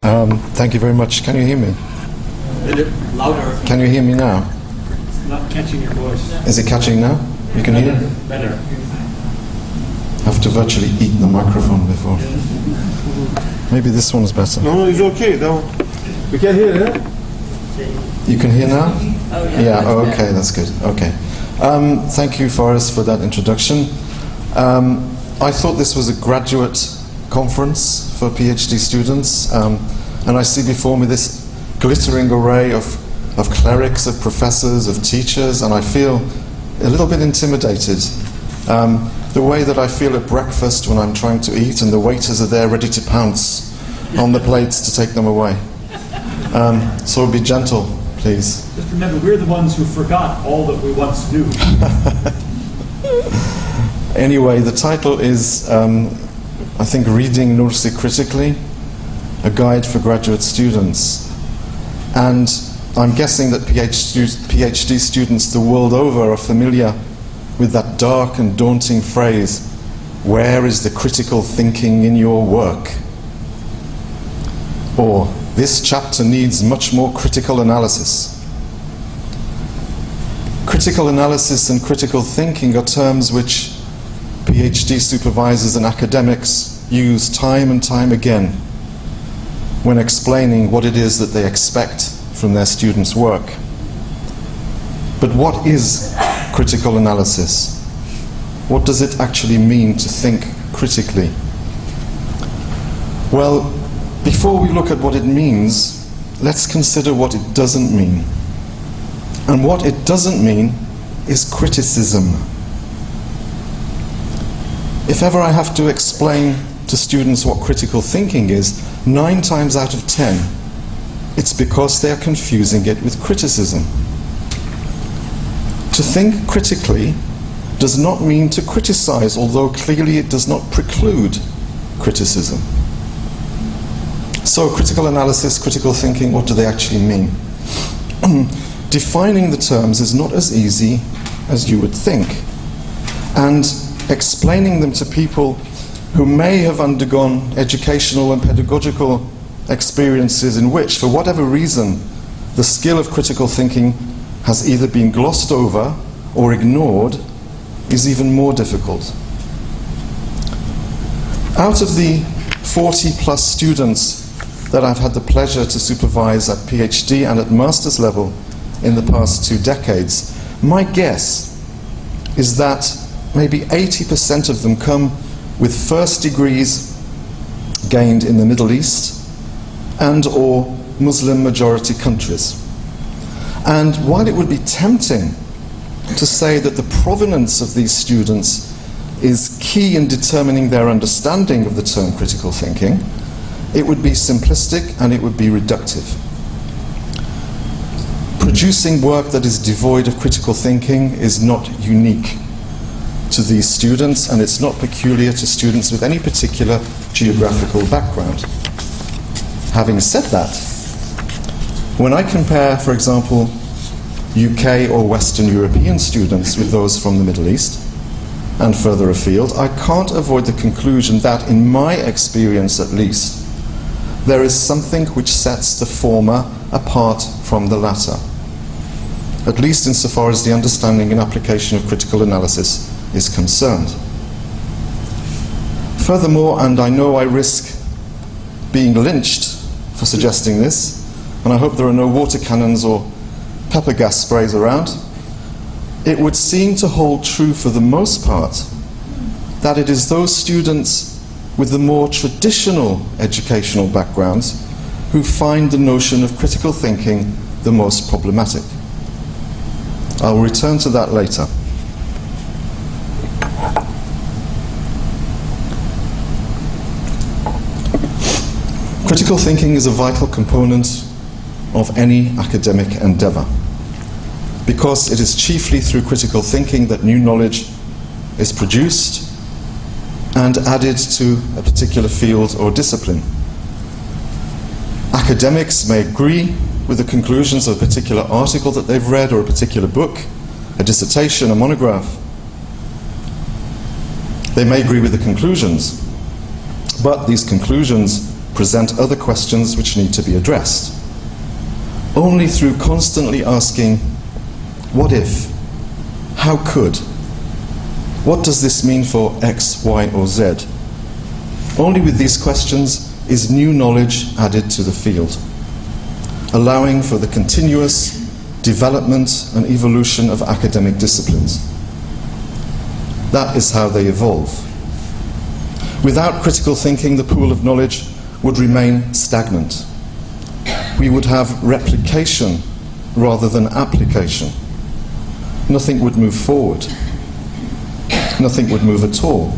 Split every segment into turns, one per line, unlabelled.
Thank you very much. Can you hear me?
A little louder.
Can you hear me now?
It's not catching your voice.
Is it catching now? You can hear?
Better.
I have to virtually eat the microphone before. Maybe this one's better.
No, it's okay. No. We can hear it.
You can hear now?
Oh, yeah.
Yeah, oh, okay, that's good. Okay. Thank you, Forrest, for that introduction. I thought this was a graduate conference for PhD students, and I see before me this glittering array of clerics, of professors, of teachers, and I feel a little bit intimidated. The way that I feel at breakfast when I'm trying to eat and the waiters are there ready to pounce on the plates to take them away. So be gentle, please.
Just remember, we're the ones who forgot all that we once knew.
Anyway, the title is, I think, Reading Nursi Critically, a guide for graduate students. And I'm guessing that PhD students the world over are familiar with that dark and daunting phrase, "Where is the critical thinking in your work?" Or, "This chapter needs much more critical analysis." Critical analysis and critical thinking are terms which PhD supervisors and academics use time and time again when explaining what it is that they expect from their students' work. But what is critical analysis? What does it actually mean to think critically? Well, before we look at what it means, let's consider what it doesn't mean. And what it doesn't mean is criticism. If ever I have to explain to students what critical thinking is, 9 times out of 10, it's because they are confusing it with criticism. To think critically does not mean to criticize, although clearly it does not preclude criticism. So critical analysis, critical thinking, what do they actually mean? Defining the terms is not as easy as you would think. And explaining them to people who may have undergone educational and pedagogical experiences in which, for whatever reason, the skill of critical thinking has either been glossed over or ignored is even more difficult. Out of the 40 plus students that I've had the pleasure to supervise at PhD and at master's level in the past 2 decades, my guess is that maybe 80% of them come with first degrees gained in the Middle East and or Muslim majority countries. And while it would be tempting to say that the provenance of these students is key in determining their understanding of the term critical thinking, it would be simplistic and it would be reductive. Producing work that is devoid of critical thinking is not unique to these students, and it's not peculiar to students with any particular geographical background. Having said that, when I compare, for example, UK or Western European students with those from the Middle East and further afield, I can't avoid the conclusion that, in my experience at least, there is something which sets the former apart from the latter, at least insofar as the understanding and application of critical analysis is concerned. Furthermore, and I know I risk being lynched for suggesting this, and I hope there are no water cannons or pepper gas sprays around, it would seem to hold true for the most part that it is those students with the more traditional educational backgrounds who find the notion of critical thinking the most problematic. I'll return to that later. Critical thinking is a vital component of any academic endeavor, because it is chiefly through critical thinking that new knowledge is produced and added to a particular field or discipline. Academics may agree with the conclusions of a particular article that they've read, or a particular book, a dissertation, a monograph. They may agree with the conclusions, but these conclusions present other questions which need to be addressed. Only through constantly asking, what if? How could? What does this mean for X, Y, or Z? Only with these questions is new knowledge added to the field, allowing for the continuous development and evolution of academic disciplines. That is how they evolve. Without critical thinking, the pool of knowledge would remain stagnant. We would have replication rather than application. Nothing would move forward. Nothing would move at all.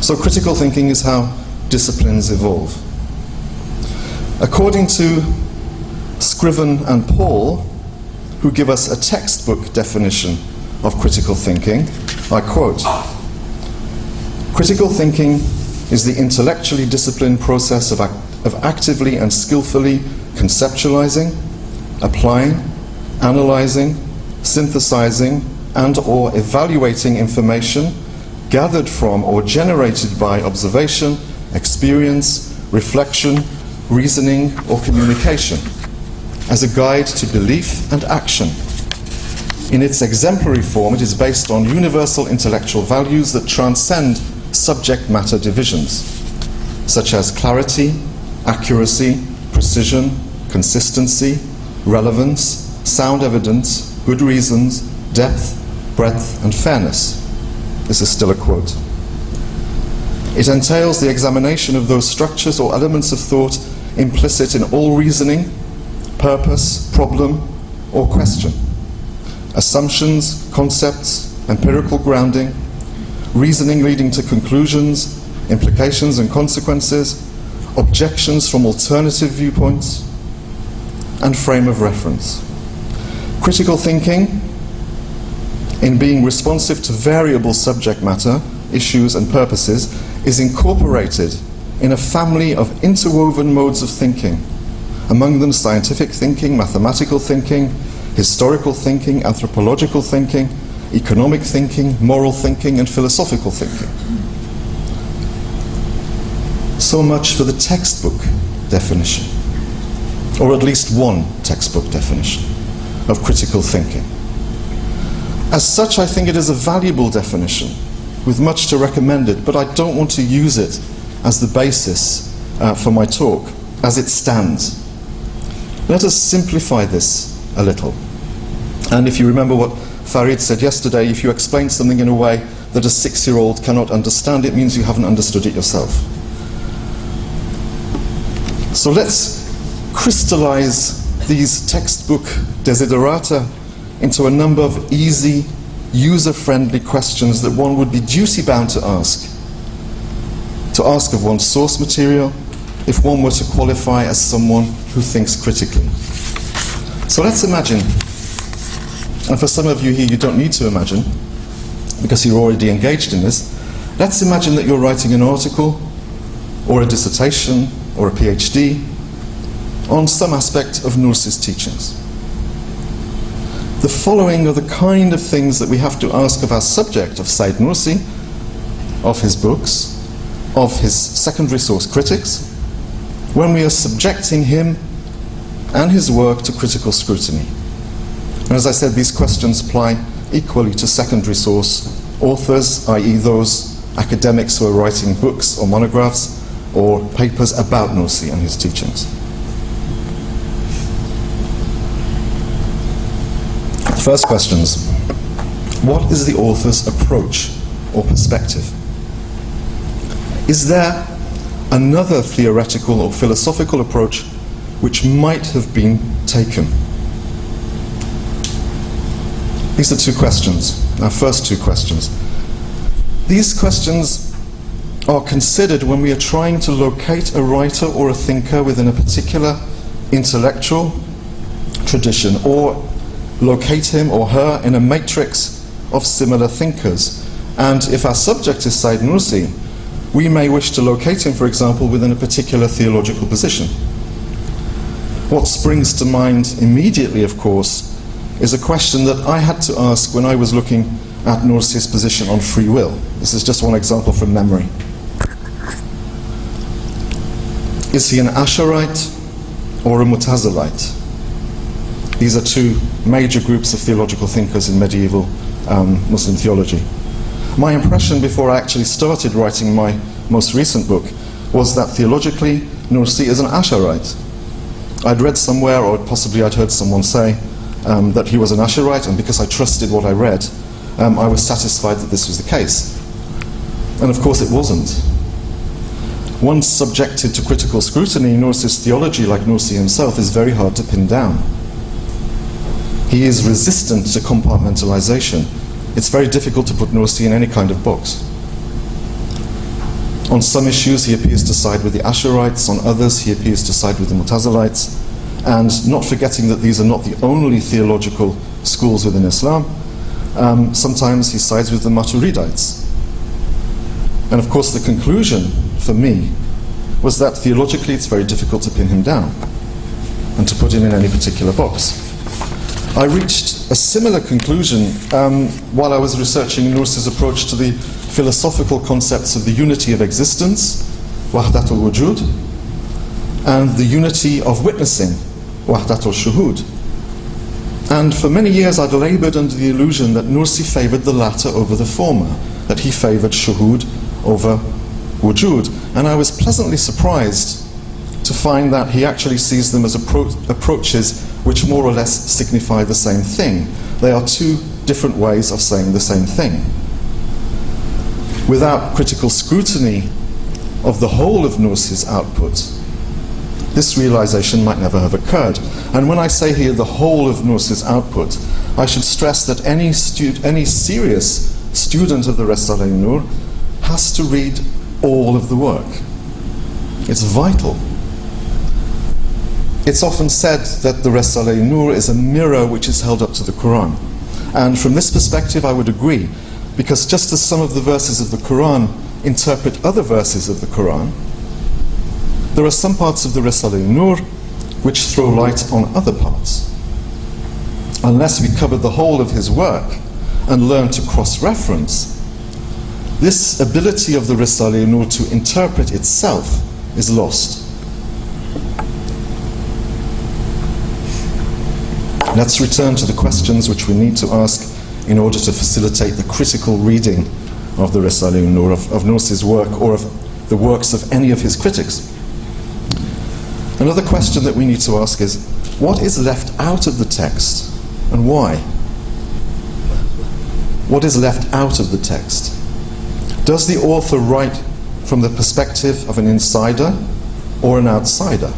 So critical thinking is how disciplines evolve. According to Scriven and Paul, who give us a textbook definition of critical thinking, I quote, "Critical thinking is the intellectually disciplined process of actively and skillfully conceptualizing, applying, analyzing, synthesizing, and/or evaluating information gathered from or generated by observation, experience, reflection, reasoning, or communication, as a guide to belief and action. In its exemplary form, it is based on universal intellectual values that transcend subject matter divisions, such as clarity, accuracy, precision, consistency, relevance, sound evidence, good reasons, depth, breadth, and fairness." This is still a quote. "It entails the examination of those structures or elements of thought implicit in all reasoning, purpose, problem, or question, assumptions, concepts, empirical grounding, reasoning leading to conclusions, implications and consequences, objections from alternative viewpoints, and frame of reference. Critical thinking, in being responsive to variable subject matter, issues and purposes, is incorporated in a family of interwoven modes of thinking, among them scientific thinking, mathematical thinking, historical thinking, anthropological thinking, economic thinking, moral thinking, and philosophical thinking." So much for the textbook definition, or at least one textbook definition of critical thinking. As such, I think it is a valuable definition, with much to recommend it, but I don't want to use it as the basis for my talk, as it stands. Let us simplify this a little. And if you remember what Farid said yesterday, if you explain something in a way that a 6-year-old cannot understand, it means you haven't understood it yourself. So let's crystallize these textbook desiderata into a number of easy, user-friendly questions that one would be duty-bound to ask of one's source material if one were to qualify as someone who thinks critically. So let's imagine, and for some of you here you don't need to imagine, because you're already engaged in this, let's imagine that you're writing an article, or a dissertation, or a PhD, on some aspect of Nursi's teachings. The following are the kind of things that we have to ask of our subject, of Said Nursi, of his books, of his secondary source critics, when we are subjecting him and his work to critical scrutiny. And as I said, these questions apply equally to secondary source authors, i.e. those academics who are writing books or monographs or papers about Nursi and his teachings. First questions. What is the author's approach or perspective? Is there another theoretical or philosophical approach which might have been taken? These are two questions, our first two questions. These questions are considered when we are trying to locate a writer or a thinker within a particular intellectual tradition, or locate him or her in a matrix of similar thinkers. And if our subject is Said Nursi, we may wish to locate him, for example, within a particular theological position. What springs to mind immediately, of course, is a question that I had to ask when I was looking at Nursi's position on free will. This is just one example from memory. Is he an Asharite or a Mutazilite? These are two major groups of theological thinkers in medieval Muslim theology. My impression before I actually started writing my most recent book was that theologically Nursi is an Asharite. I'd read somewhere, or possibly I'd heard someone say, that he was an Asharite, and because I trusted what I read, I was satisfied that this was the case. And of course it wasn't. Once subjected to critical scrutiny, Nursi's theology, like Nursi himself, is very hard to pin down. He is resistant to compartmentalization. It's very difficult to put Nursi in any kind of box. On some issues he appears to side with the Asharites, on others he appears to side with the Mutazilites, and not forgetting that these are not the only theological schools within Islam, sometimes he sides with the Maturidites. And of course the conclusion for me was that theologically it's very difficult to pin him down and to put him in any particular box. I reached a similar conclusion while I was researching Nursi's approach to the philosophical concepts of the unity of existence, wahdat al-wujud, and the unity of witnessing, wahdat al-shuhud. And for many years I'd laboured under the illusion that Nursi favoured the latter over the former, that he favoured shuhud over wujud. And I was pleasantly surprised to find that he actually sees them as approaches which more or less signify the same thing. They are two different ways of saying the same thing. Without critical scrutiny of the whole of Nursi's output, this realization might never have occurred. And when I say here the whole of Nursi's output, I should stress that any serious student of the Risale-i-Nur has to read all of the work. It's vital. It's often said that the Risale-i-Nur is a mirror which is held up to the Quran. And from this perspective I would agree, because just as some of the verses of the Quran interpret other verses of the Quran, there are some parts of the Risale-i-Nur which throw light on other parts. Unless we cover the whole of his work and learn to cross-reference, this ability of the Risale-i-Nur to interpret itself is lost. Let's return to the questions which we need to ask in order to facilitate the critical reading of the Risale-i-Nur, of Nursi's work, or of the works of any of his critics. Another question that we need to ask is, what is left out of the text and why? What is left out of the text? Does the author write from the perspective of an insider or an outsider?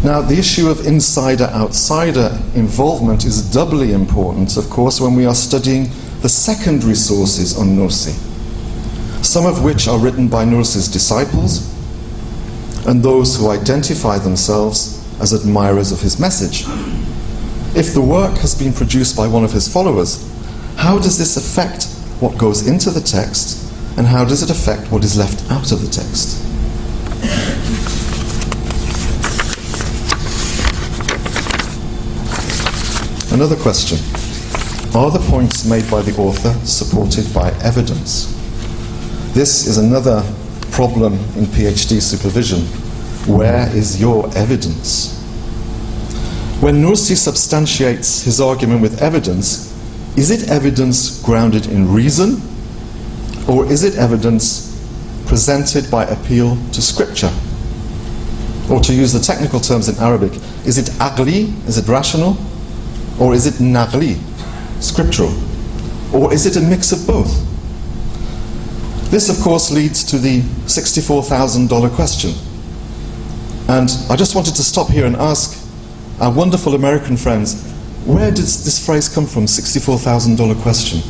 Now, the issue of insider-outsider involvement is doubly important, of course, when we are studying the secondary sources on Nursi, some of which are written by Nursi's disciples and those who identify themselves as admirers of his message. If the work has been produced by one of his followers, how does this affect what goes into the text, and how does it affect what is left out of the text? Another question. Are the points made by the author supported by evidence? This is another problem in PhD supervision. Where is your evidence? When Nursi substantiates his argument with evidence, is it evidence grounded in reason, or is it evidence presented by appeal to scripture? Or to use the technical terms in Arabic, is it aqli, is it rational, or is it naqli, scriptural? Or is it a mix of both? This, of course, leads to the $64,000 question. And I just wanted to stop here and ask our wonderful American friends, where does this phrase come from, $64,000 question?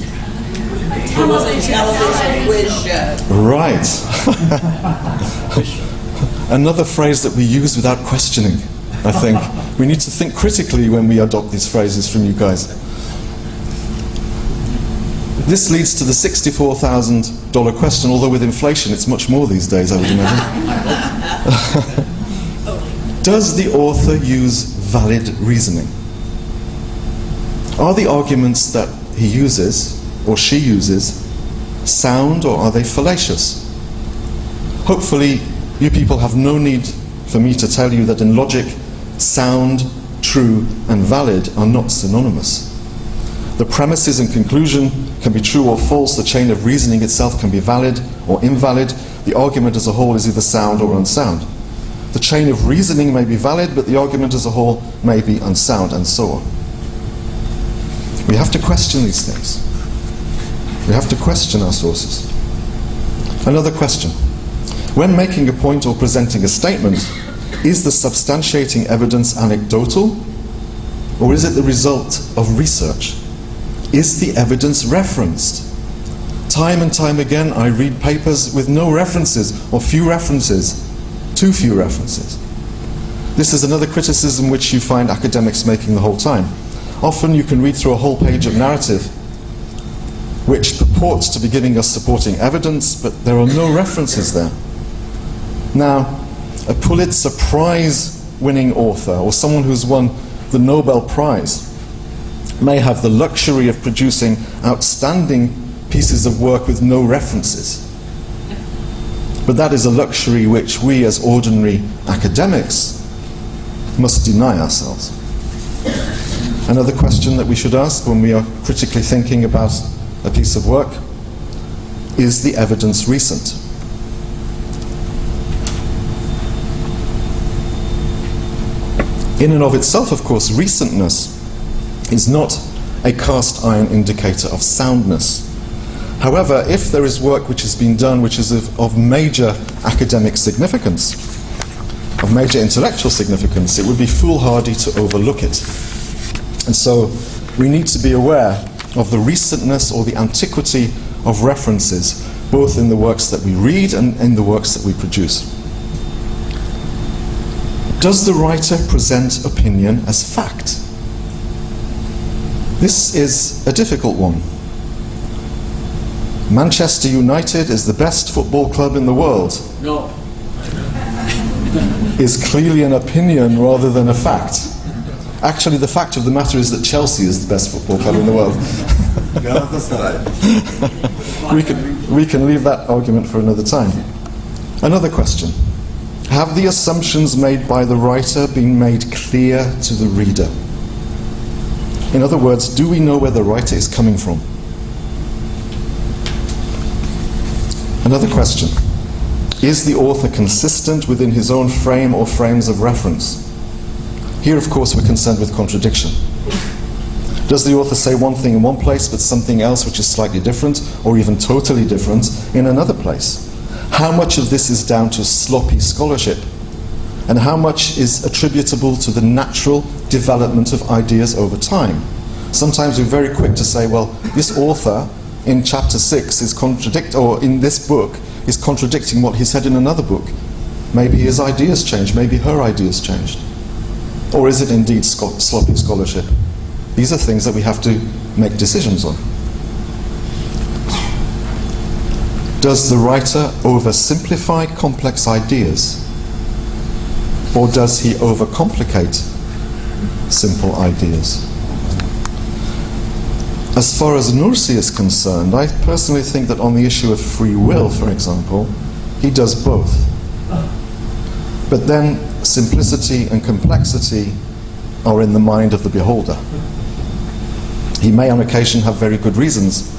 Television quiz show.
Right. Another phrase that we use without questioning, I think. We need to think critically when we adopt these phrases from you guys. This leads to the $64,000 question, although with inflation it's much more these days, I would imagine. Does the author use valid reasoning? Are the arguments that he uses, or she uses, sound, or are they fallacious? Hopefully You people have no need for me to tell you that in logic, sound, true, and valid are not synonymous. The premises and conclusion can be true or false. The chain of reasoning itself can be valid or invalid. The argument as a whole is either sound or unsound. The chain of reasoning may be valid, but the argument as a whole may be unsound, and so on. We have to question these things. We have to question our sources. Another question. When making a point or presenting a statement, is the substantiating evidence anecdotal, or is it the result of research? Is the evidence referenced? Time and time again, I read papers with no references, or few references, too few references. This is another criticism which you find academics making the whole time. Often you can read through a whole page of narrative which purports to be giving us supporting evidence, but there are no references there. Now, a Pulitzer Prize-winning author, or someone who's won the Nobel Prize, may have the luxury of producing outstanding pieces of work with no references. But that is a luxury which we as ordinary academics must deny ourselves. Another question that we should ask when we are critically thinking about a piece of work: is the evidence recent? In and of itself, of course, recentness is not a cast iron indicator of soundness. However, if there is work which has been done which is of major academic significance, of major intellectual significance, it would be foolhardy to overlook it. And so we need to be aware of the recentness or the antiquity of references, both in the works that we read and in the works that we produce. Does the writer present opinion as fact? This is a difficult one. Manchester United is the best football club in the world.
No.
Is clearly an opinion rather than a fact. Actually, the fact of the matter is that Chelsea is the best football club in the world. we can leave that argument for another time. Another question. Have the assumptions made by the writer been made clear to the reader? In other words, do we know where the writer is coming from? Another question. Is the author consistent within his own frame or frames of reference? Here, of course, we're concerned with contradiction. Does the author say one thing in one place, but something else which is slightly different, or even totally different, in another place? How much of this is down to sloppy scholarship? And how much is attributable to the natural development of ideas over time? Sometimes we're very quick to say, well, this author in chapter 6 is or in this book is contradicting what he said in another book. Maybe his ideas changed, maybe her ideas changed. Or is it indeed sloppy scholarship? These are things that we have to make decisions on. Does the writer oversimplify complex ideas? Or does he overcomplicate simple ideas? As far as Nursi is concerned, I personally think that on the issue of free will, for example, he does both. But then simplicity and complexity are in the mind of the beholder. He may on occasion have very good reasons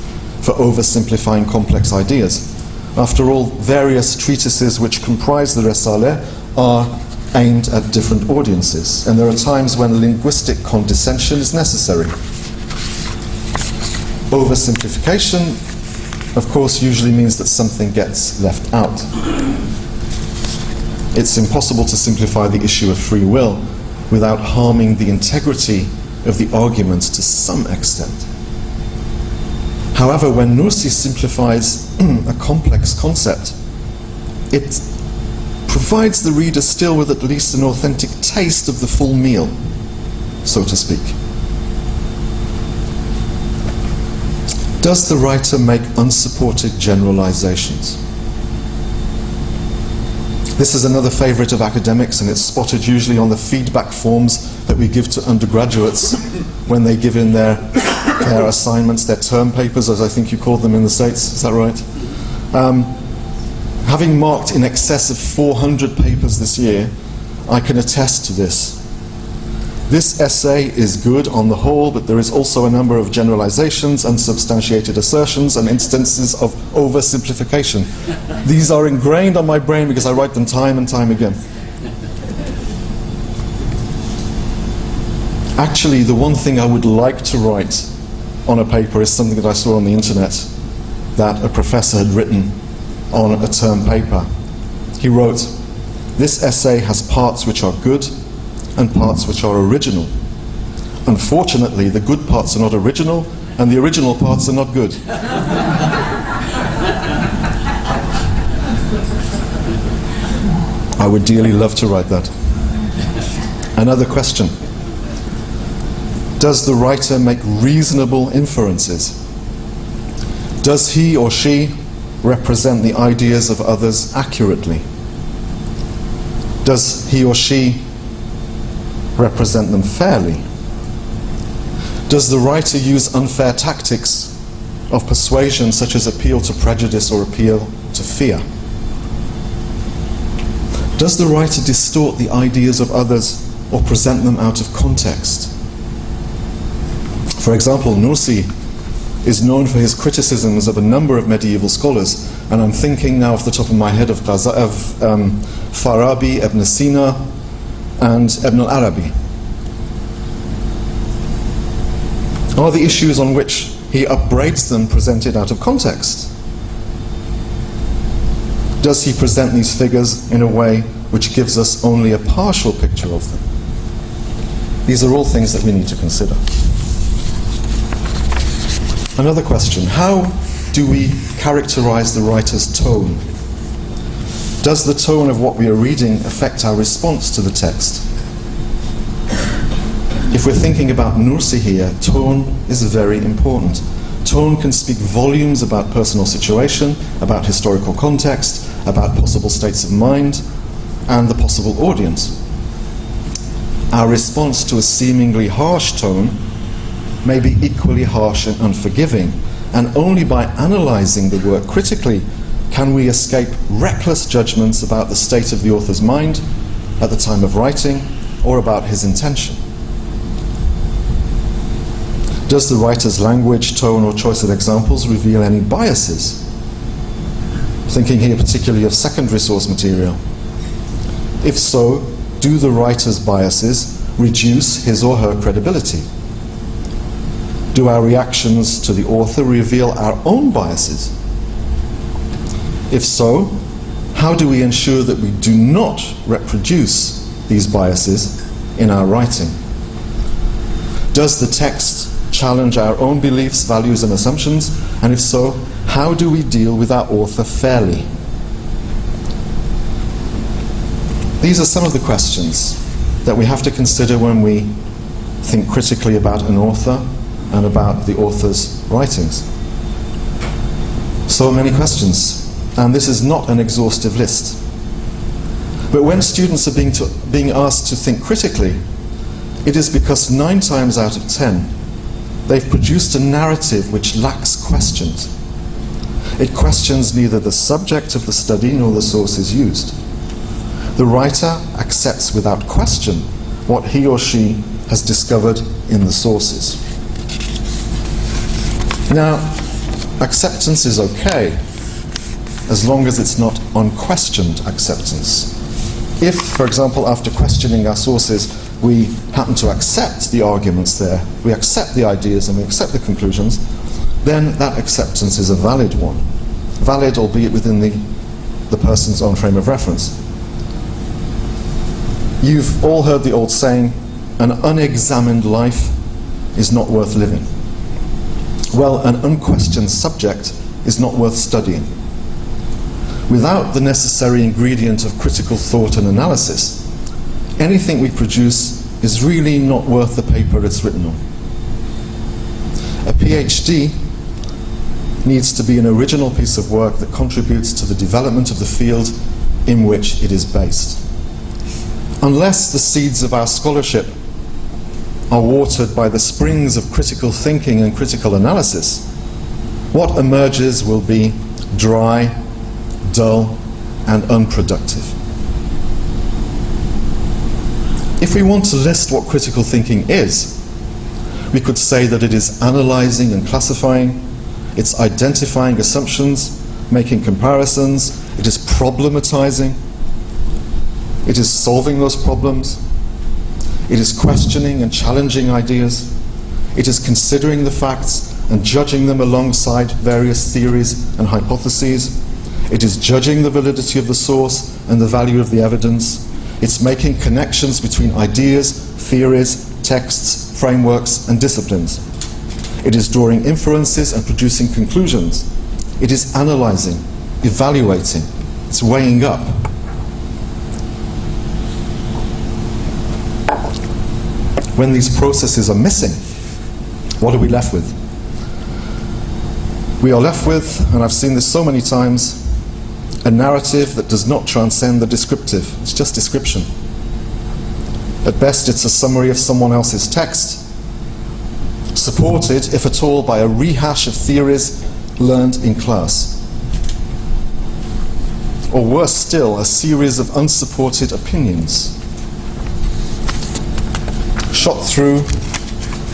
for oversimplifying complex ideas. After all, various treatises which comprise the Risaleh are aimed at different audiences, and there are times when linguistic condescension is necessary. Oversimplification, of course, usually means that something gets left out. It's impossible to simplify the issue of free will without harming the integrity of the argument to some extent. However, when Nursi simplifies a complex concept, it provides the reader still with at least an authentic taste of the full meal, so to speak. Does the writer make unsupported generalizations? This is another favorite of academics, and it's spotted usually on the feedback forms that we give to undergraduates when they give in their assignments, their term papers, as I think you call them in the States. Is that right? Having marked in excess of 400 papers this year, I can attest to this. This essay is good on the whole, but there is also a number of generalizations, unsubstantiated assertions, and instances of oversimplification. These are ingrained on my brain because I write them time and time again. Actually, the one thing I would like to write on a paper is something that I saw on the internet that a professor had written on a term paper. He wrote, "This essay has parts which are good and parts which are original. Unfortunately, the good parts are not original and the original parts are not good." I would dearly love to write that. Another question. Does the writer make reasonable inferences? Does he or she represent the ideas of others accurately? Does he or she represent them fairly? Does the writer use unfair tactics of persuasion, such as appeal to prejudice or appeal to fear? Does the writer distort the ideas of others or present them out of context? For example, Nursi is known for his criticisms of a number of medieval scholars, and I'm thinking now off the top of my head of Farabi, Ibn Sina, and Ibn al-Arabi. Are the issues on which he upbraids them presented out of context? Does he present these figures in a way which gives us only a partial picture of them? These are all things that we need to consider. Another question, how do we characterize the writer's tone? Does the tone of what we are reading affect our response to the text? If we're thinking about Nursi here, tone is very important. Tone can speak volumes about personal situation, about historical context, about possible states of mind, and the possible audience. Our response to a seemingly harsh tone may be equally harsh and unforgiving, and only by analyzing the work critically can we escape reckless judgments about the state of the author's mind at the time of writing or about his intention. Does the writer's language, tone, or choice of examples reveal any biases? Thinking here particularly of secondary source material. If so, do the writer's biases reduce his or her credibility? Do our reactions to the author reveal our own biases? If so, how do we ensure that we do not reproduce these biases in our writing? Does the text challenge our own beliefs, values, and assumptions? And if so, how do we deal with our author fairly? These are some of the questions that we have to consider when we think critically about an author and about the author's writings. So many questions, and this is not an exhaustive list. But when students are being asked to think critically, it is because 9 times out of 10, they've produced a narrative which lacks questions. It questions neither the subject of the study nor the sources used. The writer accepts without question what he or she has discovered in the sources. Now, acceptance is okay, as long as it's not unquestioned acceptance. If, for example, after questioning our sources, we happen to accept the arguments there, we accept the ideas and we accept the conclusions, then that acceptance is a valid one. Valid, albeit within the person's own frame of reference. You've all heard the old saying, an unexamined life is not worth living. Well, an unquestioned subject is not worth studying. Without the necessary ingredient of critical thought and analysis, anything we produce is really not worth the paper it's written on. A PhD needs to be an original piece of work that contributes to the development of the field in which it is based. Unless the seeds of our scholarship are watered by the springs of critical thinking and critical analysis, what emerges will be dry, dull, and unproductive. If we want to list what critical thinking is, we could say that it is analyzing and classifying, it's identifying assumptions, making comparisons, it is problematizing, it is solving those problems, it is questioning and challenging ideas, it is considering the facts and judging them alongside various theories and hypotheses, it is judging the validity of the source and the value of the evidence, it's making connections between ideas, theories, texts, frameworks, and disciplines. It is drawing inferences and producing conclusions. It is analyzing, evaluating, it's weighing up. When these processes are missing, what are we left with? We are left with, and I've seen this so many times, a narrative that does not transcend the descriptive. It's just description. At best, it's a summary of someone else's text, supported, if at all, by a rehash of theories learned in class. Or worse still, a series of unsupported opinions, shot through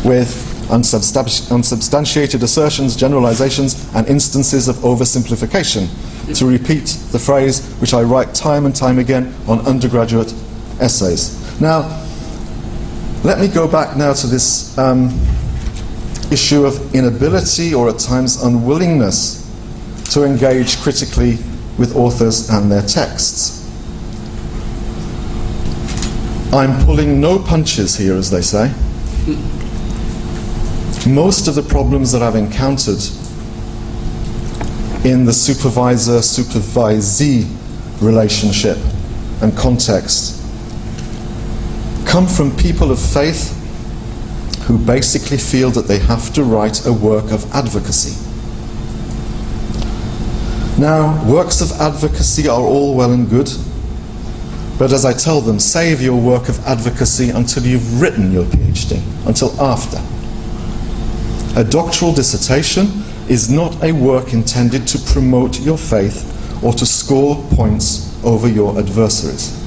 with unsubstantiated assertions, generalizations, and instances of oversimplification. To repeat the phrase which I write time and time again on undergraduate essays. Now, let me go back now to this issue of inability, or at times unwillingness, to engage critically with authors and their texts. I'm pulling no punches here, as they say. Most of the problems that I've encountered in the supervisor-supervisee relationship and context come from people of faith who basically feel that they have to write a work of advocacy. Now, works of advocacy are all well and good, but as I tell them, save your work of advocacy until you've written your PhD, until after. A doctoral dissertation is not a work intended to promote your faith or to score points over your adversaries.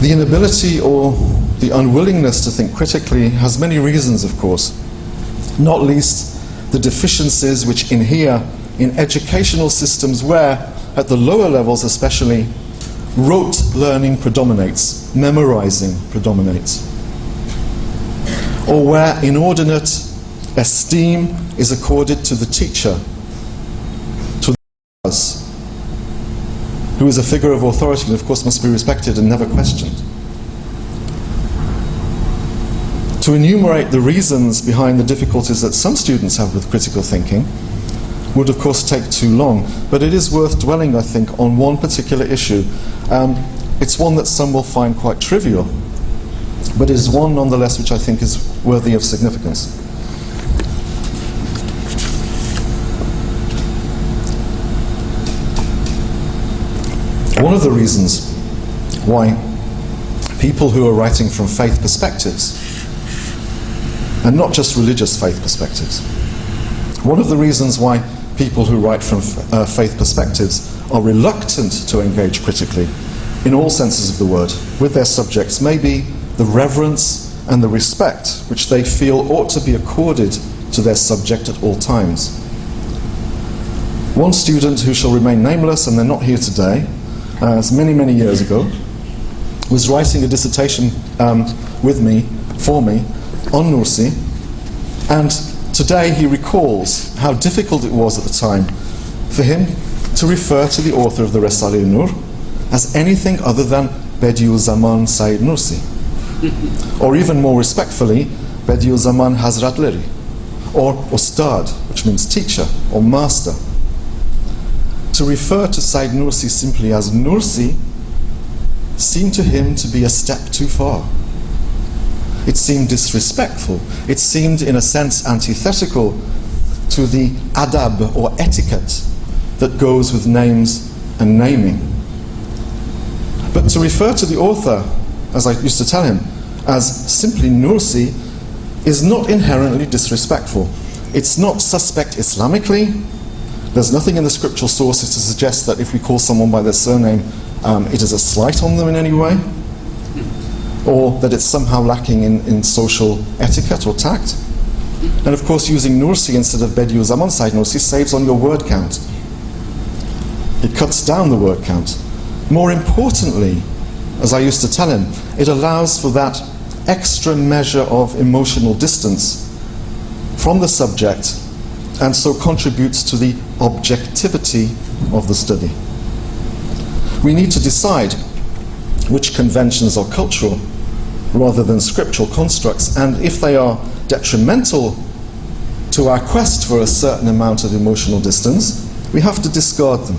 The inability or the unwillingness to think critically has many reasons, of course, not least the deficiencies which inhere in educational systems where, at the lower levels especially, rote learning predominates, memorizing predominates, or where inordinate esteem is accorded to the teacher, to the class, who is a figure of authority and of course must be respected and never questioned. To enumerate the reasons behind the difficulties that some students have with critical thinking would of course take too long, but it is worth dwelling, I think, on one particular issue. It's one that some will find quite trivial, but it is one nonetheless which I think is worthy of significance. One of the reasons why people who are writing from faith perspectives, and not just religious faith perspectives, one of the reasons why people who write from faith perspectives are reluctant to engage critically, in all senses of the word, with their subjects may be the reverence and the respect which they feel ought to be accorded to their subject at all times. One student who shall remain nameless, and they're not here today, many, many years ago, was writing a dissertation with me, for me, on Nursi, and today he recalls how difficult it was at the time for him to refer to the author of the Risale-i-Nur as anything other than Bediüzzaman Said Nursi, or even more respectfully, Bediüzzaman Hazratleri, or Ustad, which means teacher or master. To refer to Said Nursi simply as Nursi seemed to him to be a step too far. It seemed disrespectful. It seemed, in a sense, antithetical to the adab or etiquette that goes with names and naming. But to refer to the author, as I used to tell him, as simply Nursi is not inherently disrespectful. It's not suspect Islamically. There's nothing in the scriptural sources to suggest that if we call someone by their surname, it is a slight on them in any way, or that it's somehow lacking in social etiquette or tact. And of course, using Nursi instead of Bediüzzaman Said Nursi saves on your word count. It cuts down the word count. More importantly, as I used to tell him, it allows for that extra measure of emotional distance from the subject, and so contributes to the objectivity of the study. We need to decide which conventions are cultural rather than scriptural constructs, and if they are detrimental to our quest for a certain amount of emotional distance, we have to discard them.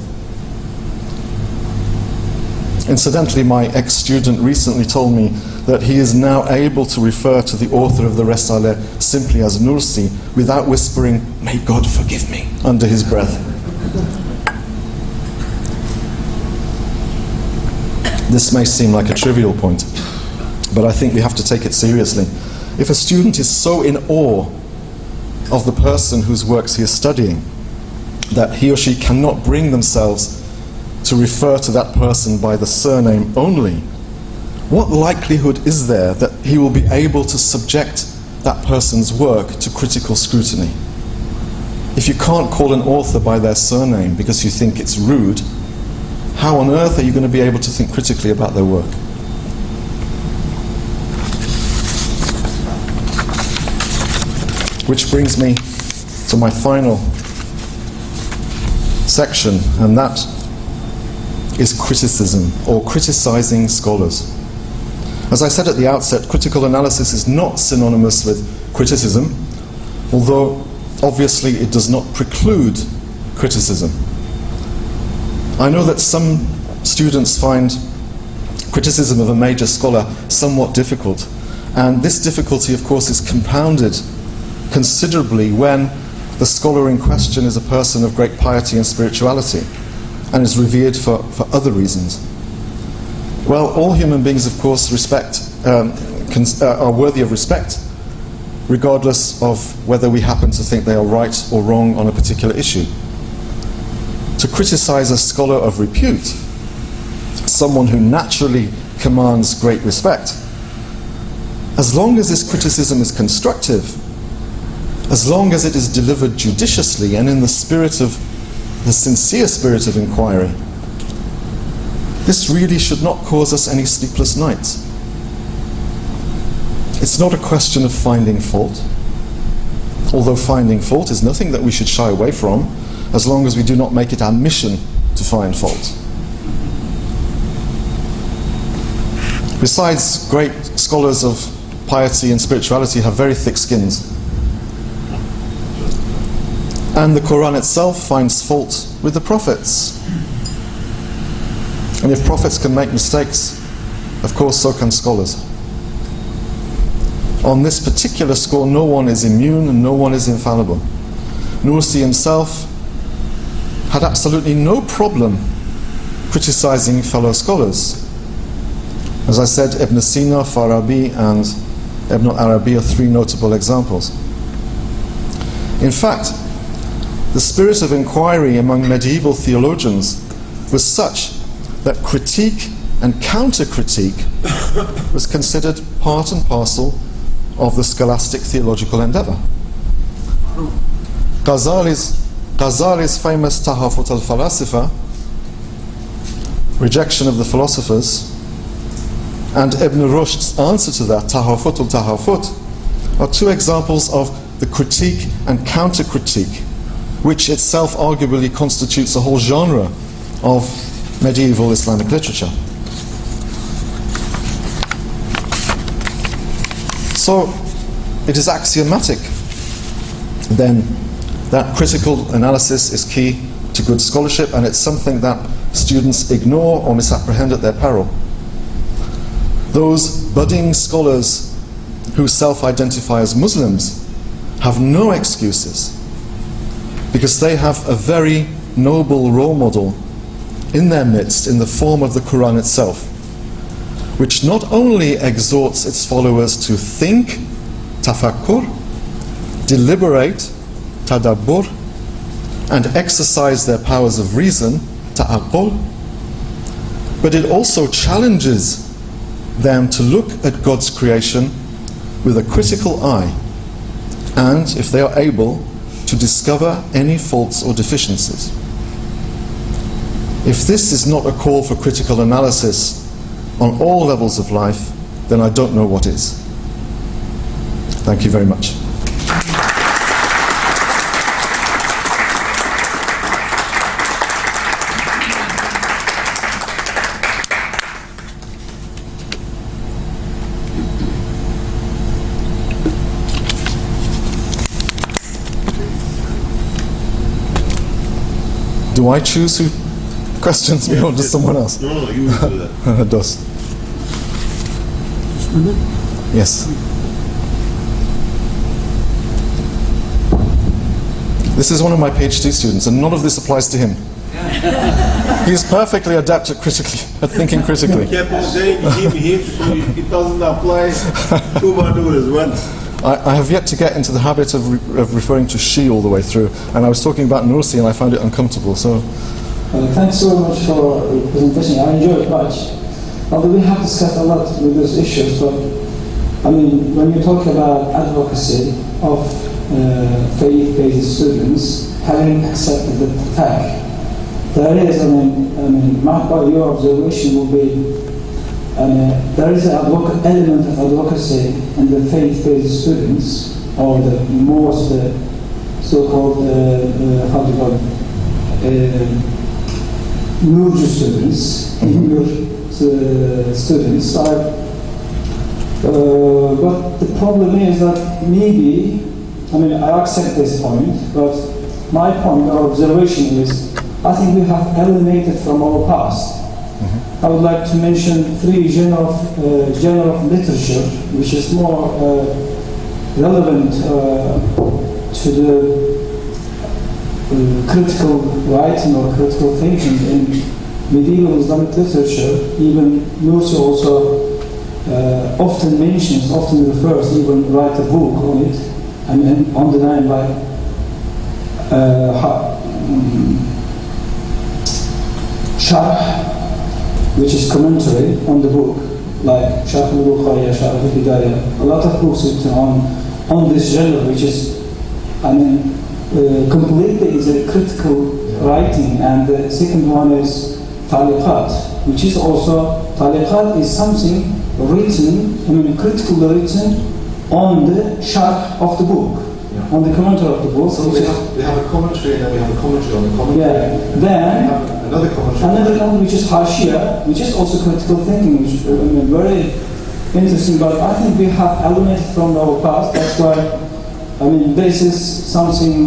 Incidentally, my ex-student recently told me that he is now able to refer to the author of the Resale simply as Nursi without whispering, "May God forgive me," under his breath. This may seem like a trivial point, but I think we have to take it seriously. If a student is so in awe of the person whose works he is studying that he or she cannot bring themselves to refer to that person by the surname only, what likelihood is there that he will be able to subject that person's work to critical scrutiny? If you can't call an author by their surname because you think it's rude, how on earth are you going to be able to think critically about their work? Which brings me to my final section, and that is criticism, or criticizing scholars. As I said at the outset, critical analysis is not synonymous with criticism, although obviously it does not preclude criticism. I know that some students find criticism of a major scholar somewhat difficult, and this difficulty, of course, is compounded considerably when the scholar in question is a person of great piety and spirituality and is revered for other reasons. Well, all human beings, of course, are worthy of respect, regardless of whether we happen to think they are right or wrong on a particular issue. To criticize a scholar of repute, someone who naturally commands great respect, as long as this criticism is constructive, as long as it is delivered judiciously and in the sincere spirit of inquiry, this really should not cause us any sleepless nights. It's not a question of finding fault, although finding fault is nothing that we should shy away from, as long as we do not make it our mission to find fault. Besides, great scholars of piety and spirituality have very thick skins. And the Quran itself finds fault with the prophets. And if prophets can make mistakes, of course so can scholars. On this particular score, no one is immune and no one is infallible. Nursi himself had absolutely no problem criticizing fellow scholars. As I said, Ibn Sina, Farabi and Ibn Arabi are three notable examples. In fact, the spirit of inquiry among medieval theologians was such that critique and counter-critique was considered part and parcel of the scholastic theological endeavor. Ghazali's famous Tahafut al-Falasifa, rejection of the philosophers, and Ibn Rushd's answer to that, Tahafut al-Tahafut, are two examples of the critique and counter-critique, which itself arguably constitutes a whole genre of medieval Islamic literature. So it is axiomatic then that critical analysis is key to good scholarship, and it's something that students ignore or misapprehend at their peril. Those budding scholars who self-identify as Muslims have no excuses, because they have a very noble role model in their midst in the form of the Quran itself, which not only exhorts its followers to think, tafakkur, deliberate, tadabbur, and exercise their powers of reason, ta'aqqul, but it also challenges them to look at God's creation with a critical eye, and, if they are able, to discover any faults or deficiencies. If this is not a call for critical analysis on all levels of life, then I don't know what is. Thank you very much. Do I choose who questions me or does someone else?
No, you will do that.
Does. Yes. This is one of my PhD students, and none of this applies to him. He is perfectly adept at thinking critically.
I kept on saying, give me him, so it doesn't apply to Badu as well.
I have yet to get into the habit of referring to she all the way through, and I was talking about Nursi and I found it uncomfortable. So,
thanks so much for the presentation. I enjoyed it much. Although we have discussed a lot with those issues, but I mean, when you talk about advocacy of faith-based students, having accepted the fact, there is, your observation will be, there is an element of advocacy in the faith-based students, or the most so-called, how do you call it, Nurju students, students are, but the problem is that maybe, I accept this point, but my point or observation is, I think we have alienated from our past. I would like to mention 3 genres of literature, which is more relevant to the critical writing or critical thinking in medieval Islamic literature. Even Nursi also often mentions, often refers, even write a book on it, on the name like Sharh, which is commentary on the book, like Sharh al-Bukhari, Sharh al-Hidayah, a lot of books written on this genre, which is, completely is a critical writing. And the second one is Taliqat, which is also, Taliqat is something written, critically written on the Sharh of the book, on the commentary of the book.
So we have a commentary, and then we have a commentary on the commentary.
Yeah. Then
another commentary.
Another commentary, which is Hashia, which is also critical thinking, which very interesting. But I think we have alienated from our past. That's why, this is something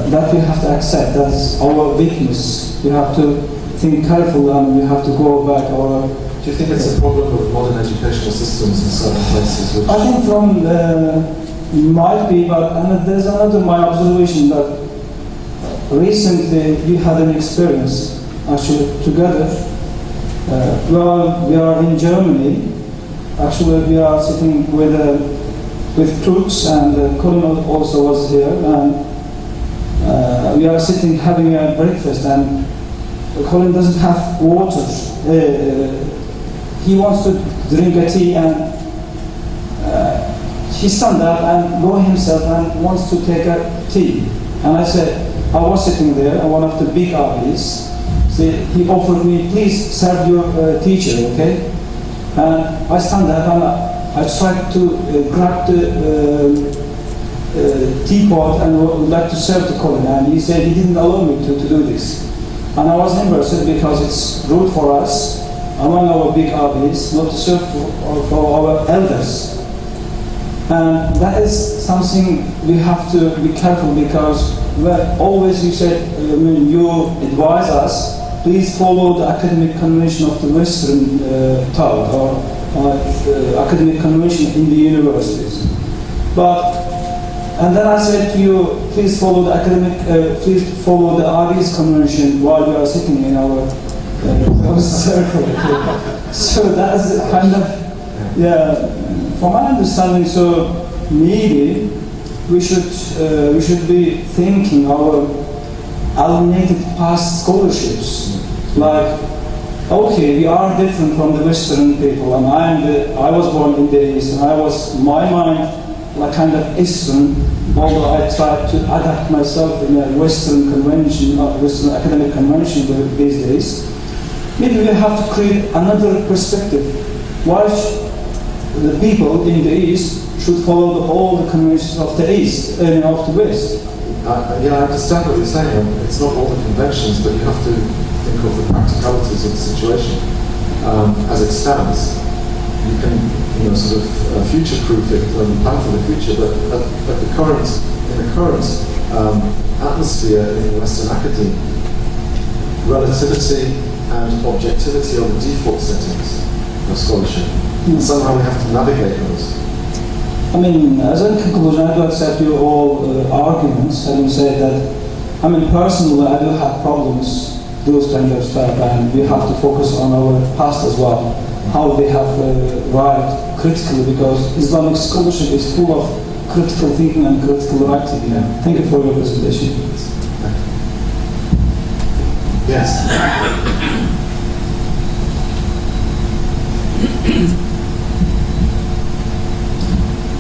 that we have to accept. That's our weakness. We have to think carefully, and we have to go back.
Do you think it's a problem of modern educational systems in certain places?
I think might be, but there's another my observation that recently we had an experience actually together. We are in Germany. Actually, we are sitting with Turks, and Colin also was here, and we are sitting having a breakfast, and Colin doesn't have water. He wants to drink a tea, and he stand up and go himself and wants to take a tea. And I said, I was sitting there, and one of the big RPs, he offered me, please serve your teacher, okay? And I stand up and I tried to grab the teapot and would like to serve the Colin, and he said he didn't allow me to do this. And I was embarrassed because it's rude for us, among our big RPs, not to serve for our elders. And that is something we have to be careful, because always you said, you advise us, please follow the academic convention of the Western thought, or academic convention in the universities. And then I said to you, please follow the please follow the RD's convention while we are sitting in our circle. So that's kind of, from my understanding, so maybe we should be thinking our alienated past scholarships. Like, okay, we are different from the Western people, and I was born in the East, and my mind like kind of Eastern, although I tried to adapt myself in a Western convention, Western academic convention these days. Maybe we have to create another perspective. Why the people in the East should follow all the conventions of the East and of the West?
I understand what you're saying. It's not all the conventions, but you have to think of the practicalities of the situation as it stands. You can, sort of future-proof it and plan for the future, but in the current atmosphere in Western academia, relativity and objectivity are the default settings of scholarship. And somehow we have to navigate those.
I mean, as a conclusion, I do accept your all arguments, having said that, personally, I do have problems, those kind of stuff, and we have to focus on our past as well, how they have write critically, because Islamic scholarship is full of critical thinking and critical writing. Thank you for your presentation.
Yes.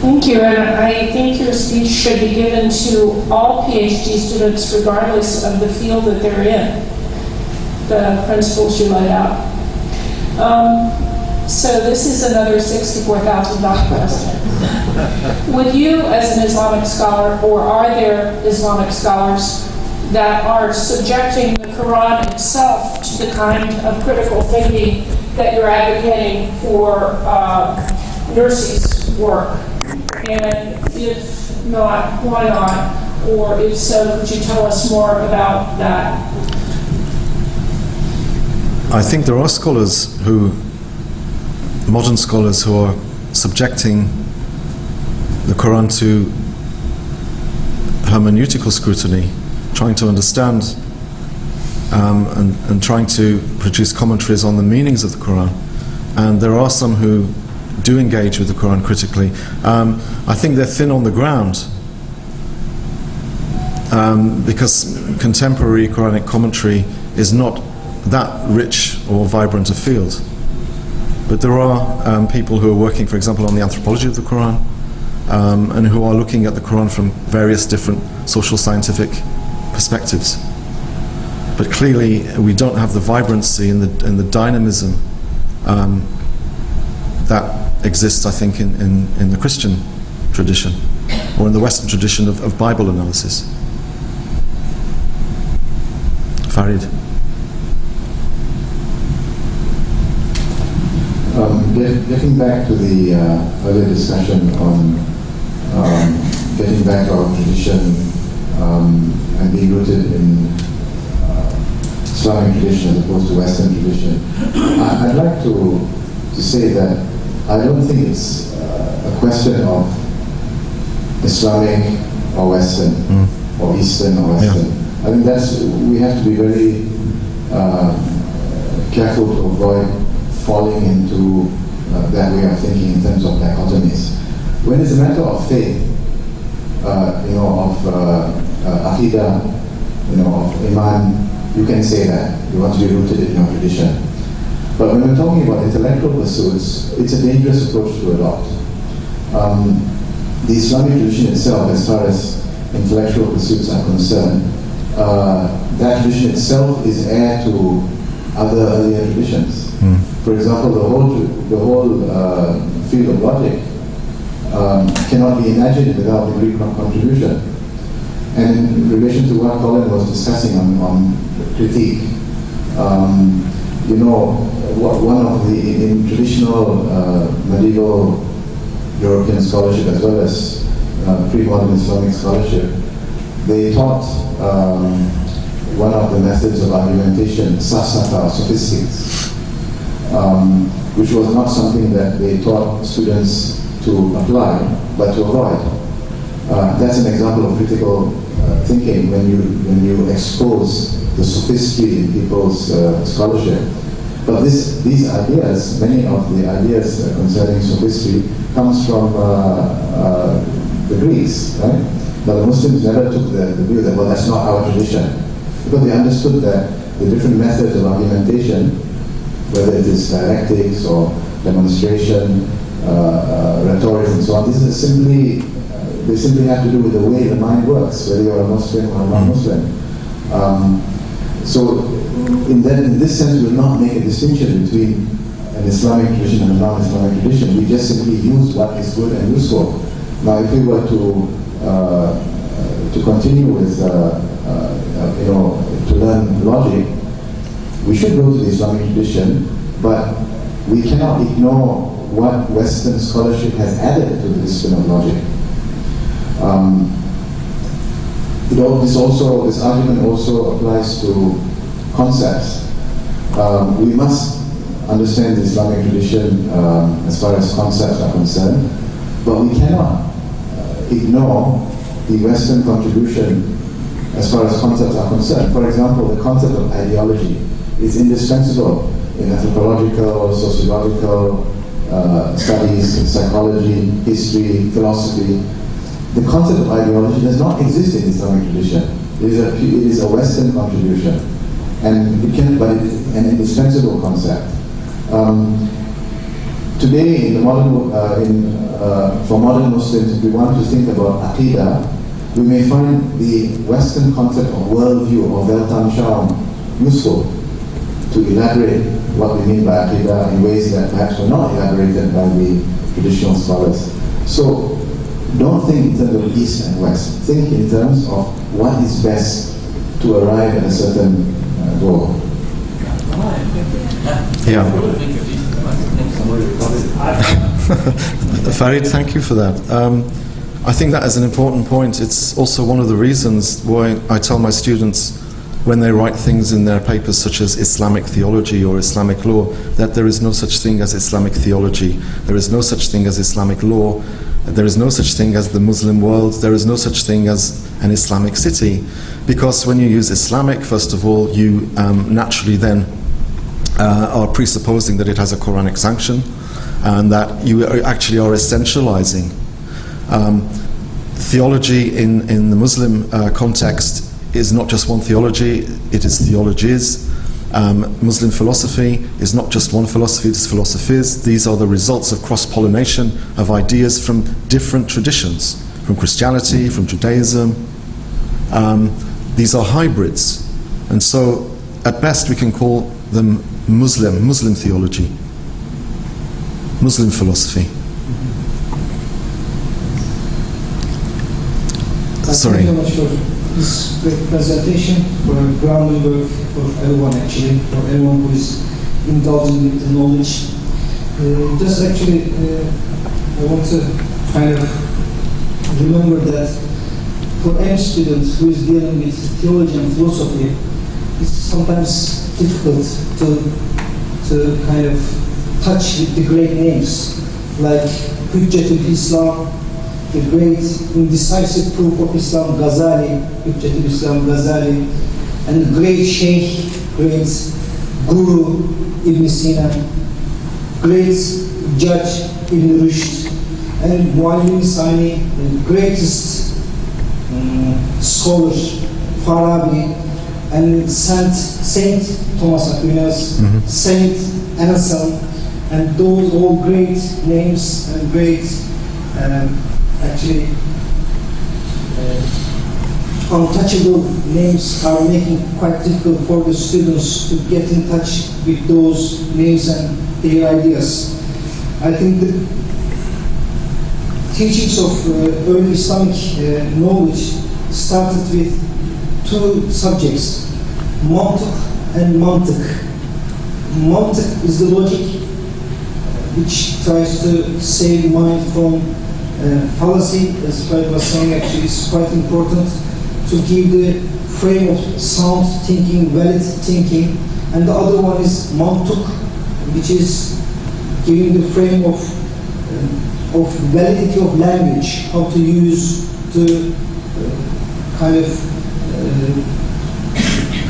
Thank you, and I think your speech should be given to all PhD students regardless of the field that they're in, the principles you laid out. So this is another $64,000 question. Would you, as an Islamic scholar, or are there Islamic scholars that are subjecting the Quran itself to the kind of critical thinking that you're advocating for nurses' work? And if not, why not? Or if so, could you tell us more about that?
I think there are scholars modern scholars who are subjecting the Quran to hermeneutical scrutiny, trying to understand and trying to produce commentaries on the meanings of the Quran. And there are some who do engage with the Quran critically. I think they're thin on the ground because contemporary Quranic commentary is not that rich or vibrant a field. But there are people who are working, for example, on the anthropology of the Quran and who are looking at the Quran from various different social scientific perspectives. But clearly we don't have the vibrancy and the dynamism that exists, I think, in the Christian tradition or in the Western tradition of Bible analysis. Farid.
Getting back to the earlier discussion on getting back our tradition and being rooted in Islamic tradition as opposed to Western tradition, I'd like to say that I don't think it's a question of Islamic or Western or Eastern or Western. Yeah. I think we have to be very careful to avoid falling into that way of thinking in terms of dichotomies. When it's a matter of faith, of aqidah, of iman, you can say that you want to be rooted in your tradition. But when we're talking about intellectual pursuits, it's a dangerous approach to adopt. The Islamic tradition itself, as far as intellectual pursuits are concerned, that tradition itself is heir to other earlier traditions. For example, the whole field of logic cannot be imagined without the Greek contribution. And in relation to what Colin was discussing on critique, one of in traditional medieval European scholarship as well as pre-modern Islamic scholarship, they taught one of the methods of argumentation, safsata or sophistics, which was not something that they taught students to apply, but to avoid. That's an example of critical thinking when you expose the sophistry in people's scholarship. But these ideas, many of the ideas concerning sophistry, comes from the Greeks, right? But the Muslims never took the view that, well, that's not our tradition. Because they understood that the different methods of argumentation, whether it is dialectics or demonstration, rhetoric and so on, this is simply, they simply have to do with the way the mind works, whether you're a Muslim or a non-Muslim. So in this sense, we will not make a distinction between an Islamic tradition and a non-Islamic tradition. We just simply use what is good and useful. Now, if we were to continue with, to learn logic, we should go to the Islamic tradition, but we cannot ignore what Western scholarship has added to the discipline of logic. This argument also applies to concepts. We must understand the Islamic tradition as far as concepts are concerned, but we cannot ignore the Western contribution as far as concepts are concerned. For example, the concept of ideology is indispensable in anthropological, sociological studies, psychology, history, philosophy. The concept of ideology does not exist in the Islamic tradition. It is a Western contribution, but it is an indispensable concept. Today, in the for modern Muslims, if we want to think about Aqidah, we may find the Western concept of worldview or Weltanschauung useful to elaborate what we mean by Aqidah in ways that perhaps were not elaborated by the traditional scholars. So, don't think in terms of East and West. Think in terms of what is best to arrive at a certain goal.
Yeah. Farid, thank you for that. I think that is an important point. It's also one of the reasons why I tell my students when they write things in their papers such as Islamic theology or Islamic law, that there is no such thing as Islamic theology, there is no such thing as Islamic law, there is no such thing as the Muslim world, there is no such thing as an Islamic city. Because when you use Islamic, first of all, you naturally then are presupposing that it has a Quranic sanction and that you actually are essentializing. Theology in the Muslim context is not just one theology, it is theologies. Muslim philosophy is not just one philosophy, it is philosophies. These are the results of cross-pollination of ideas from different traditions, from Christianity, from Judaism. These are hybrids. And so, at best, we can call them Muslim theology, Muslim philosophy. Sorry.
Thank you very much for this great presentation, for grounding work for everyone actually, for everyone who is indulging with the knowledge. I want to kind of remember that for any student who is dealing with theology and philosophy, it's sometimes difficult to kind of touch with the great names like Hujjatul Islam, the great indecisive proof of Islam, Ghazali, Hujjatul Islam Ghazali, and the great Sheikh, great Guru Ibn Sina, great Judge Ibn Rushd, and Muallim Sani, the greatest scholar Farabi, and Saint Thomas Aquinas, Saint Anselm, and those all great names and great untouchable names are making it quite difficult for the students to get in touch with those names and their ideas. I think the teachings of early Islamic knowledge started with two subjects, mantiq and mantiq. Mantiq is the logic which tries to save the mind from fallacy, as Farid was saying. Actually, it's quite important to give the frame of sound thinking, valid thinking, and the other one is mantuq, which is giving the frame of validity of language, how to use the kind of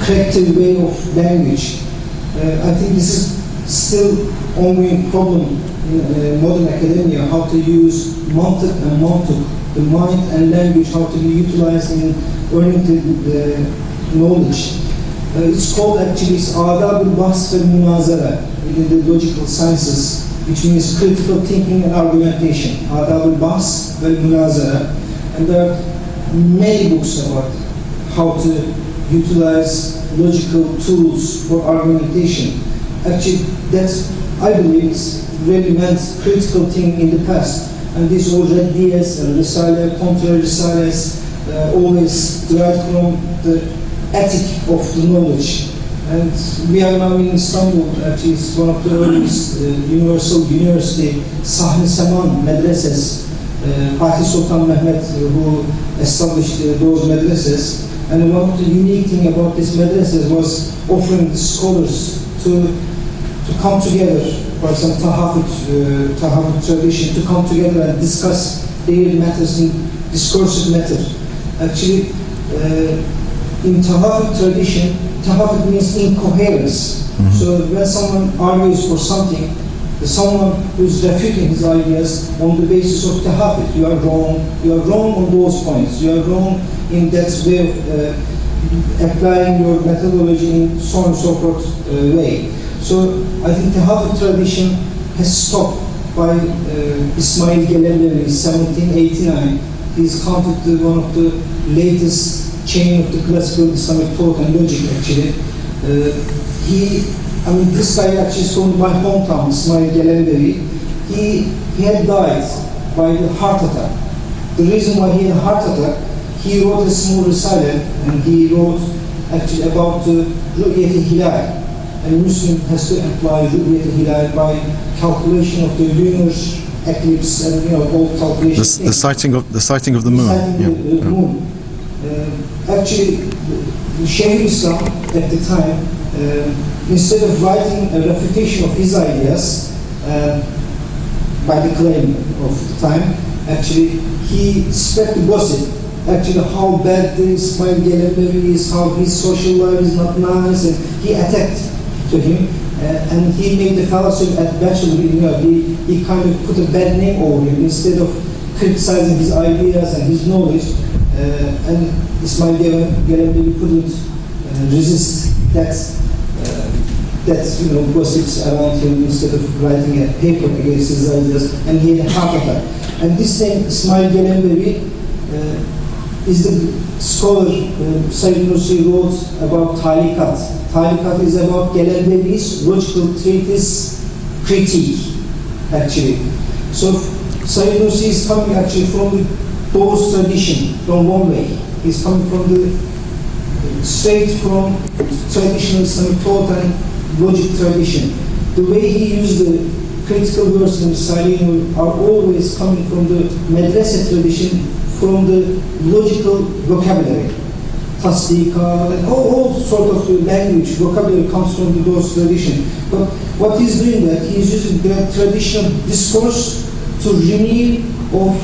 corrective way of language. I think this is still ongoing problem in modern academia, how to use mantiq and mantuq the mind and language, how to be utilized in oriented knowledge. It's called actually Adab al-Bahs wal-Munazara in the logical sciences, which means critical thinking and argumentation. Adab al-Bahs wal-Munazara. And there are many books about how to utilize logical tools for argumentation. Actually, that's, I believe, it's really meant critical thinking in the past. And this all Diaz and Risale, contrary Risales, always derived from the ethic of the knowledge. And we are now in Istanbul, actually it's one of the earliest universal university, Sahni Saman Medreses, Fatih Sultan Mehmet, who established those medreses. And one of the unique thing about this medreses was offering the scholars to come together, for example, Tahafut tradition, to come together and discuss their matters in discursive method. Actually, in Tahafut tradition, Tahafut means incoherence. So when someone argues for something, someone who is refuting his ideas on the basis of Tahafut, you are wrong on those points, you are wrong in that way of applying your methodology in so on and so forth way. So I think the Tahafut tradition has stopped by Ismail Gelendevi in 1789. He is counted one of the latest chain of the classical Islamic thought and logic actually. This guy actually is from my hometown, Ismail Gelendevi. He had died by the heart attack. The reason why he had a heart attack, he wrote a small recital and he wrote actually about Ru'yat al-Hilal. And Muslim has to apply Ru'yat al-Hilal by calculation of the lunar eclipse and all calculations.
The sighting of the moon.
The moon. Actually, Shaykh Islam at the time, instead of writing a refutation of his ideas by the claim of the time, actually he spread the gossip. Actually, how bad this Ismail Gelendevi is, how his social life is not nice, and he attacked to him, and he made the fellowship at bachelor. He kind of put a bad name over him instead of criticizing his ideas and his knowledge. And Ismail Gelendevi couldn't resist that gossips around him instead of writing a paper against his ideas, and he had a heart attack. And this same Ismail Gelendevi is the scholar Said Nursi wrote about Talikat. Talikat is about Gelendevi's logical treatise critique, actually. So Said Nursi is coming actually from the Boz tradition, from one way. He's coming from straight from traditional Islamic thought and logic tradition. The way he used the critical words in Salih are always coming from the Medrese tradition, from the logical vocabulary. Tasdika, and all sort of language, vocabulary comes from those tradition. But what he's doing that, he's using the traditional discourse to renew of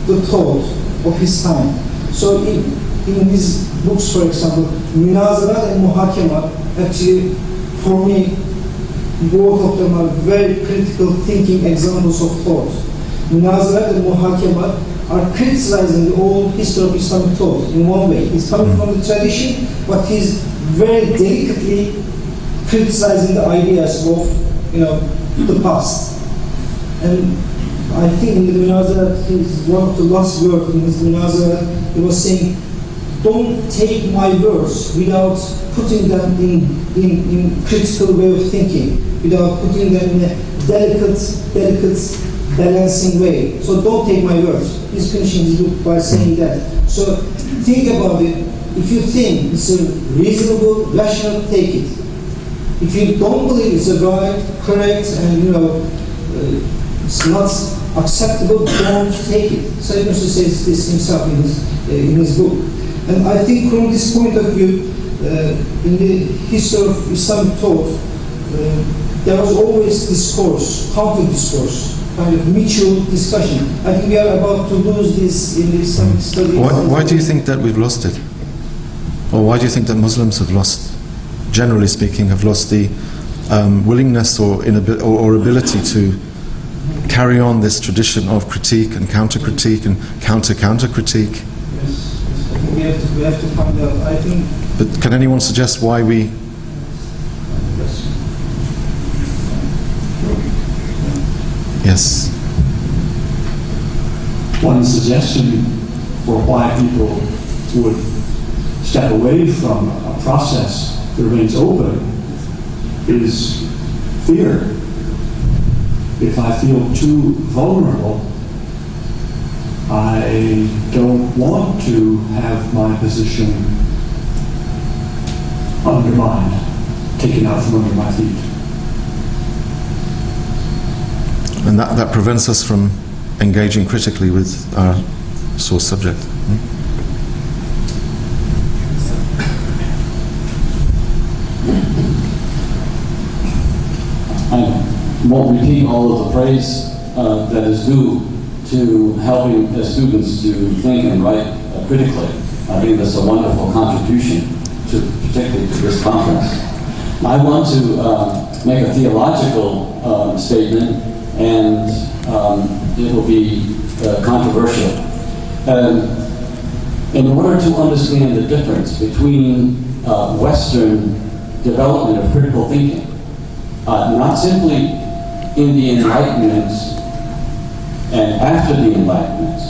the thought of his time. So in his books, for example, Munazarat and Muhakemat, actually, for me, both of them are very critical thinking examples of thought. Munazarat and Muhakemat are criticizing the old history of Islamic thought in one way. He's coming from the tradition, but he's very delicately criticizing the ideas of the past. And I think in the Munazara, one of the last words in his Munazara, he was saying, don't take my words without putting them in critical way of thinking, without putting them in a delicate balancing way. So don't take my words. He's finishing his book by saying that. So think about it. If you think it's a reasonable, rational, take it. If you don't believe it's a right, correct, and it's not acceptable, don't take it. Sayyid Nursi says this himself in his book. And I think from this point of view, in the history of Islamic thought, there was always discourse, counter-discourse, kind of mutual discussion. I think we are about to lose this in the Islamic studies.
Why do you think that we've lost it? Or why do you think that Muslims have lost, generally speaking, have lost the willingness or ability to carry on this tradition of critique and counter-critique and counter-counter-critique.
Yes, I think we have to find out. I think.
But can anyone suggest why we... Yes.
One suggestion for why people would step away from a process that remains open is fear. If I feel too vulnerable, I don't want to have my position undermined, taken out from under my feet.
And that prevents us from engaging critically with our source subject.
I won't repeat all of the praise that is due to helping students to think and write critically. I think that's a wonderful contribution, particularly to this conference. I want to make a theological statement, and it will be controversial. In order to understand the difference between Western development of critical thinking, not simply in the Enlightenment and after the Enlightenment,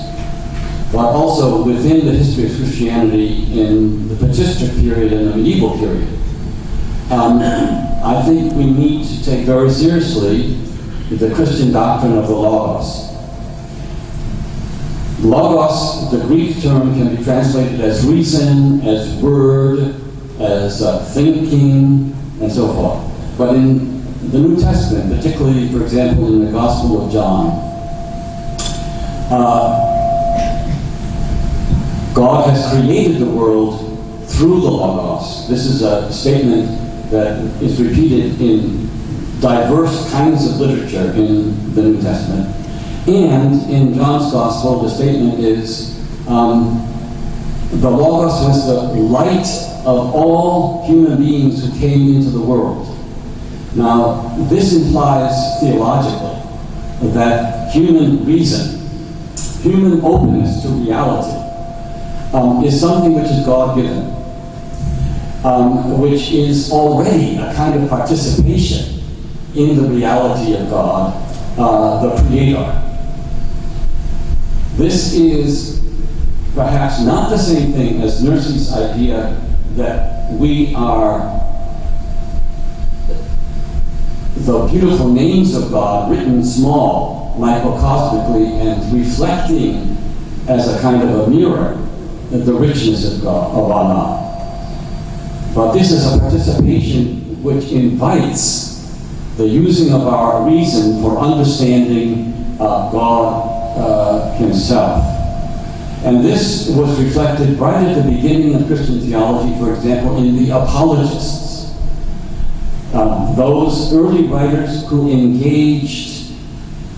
but also within the history of Christianity in the patristic period and the medieval period, I think we need to take very seriously the Christian doctrine of the Logos. Logos, the Greek term, can be translated as reason, as word, as thinking, and so forth. But in the New Testament, particularly, for example, in the Gospel of John, God has created the world through the Logos. This is a statement that is repeated in diverse kinds of literature in the New Testament. And in John's Gospel, the statement is, the Logos was the light of all human beings who came into the world. Now, this implies theologically that human reason, human openness to reality, is something which is God-given, which is already a kind of participation in the reality of God, the Creator. This is perhaps not the same thing as Nurse's idea that we are the beautiful names of God written small, microcosmically, and reflecting as a kind of a mirror the richness of God, of Allah. But this is a participation which invites the using of our reason for understanding God Himself. And this was reflected right at the beginning of Christian theology, for example, in the apologists. Those early writers who engaged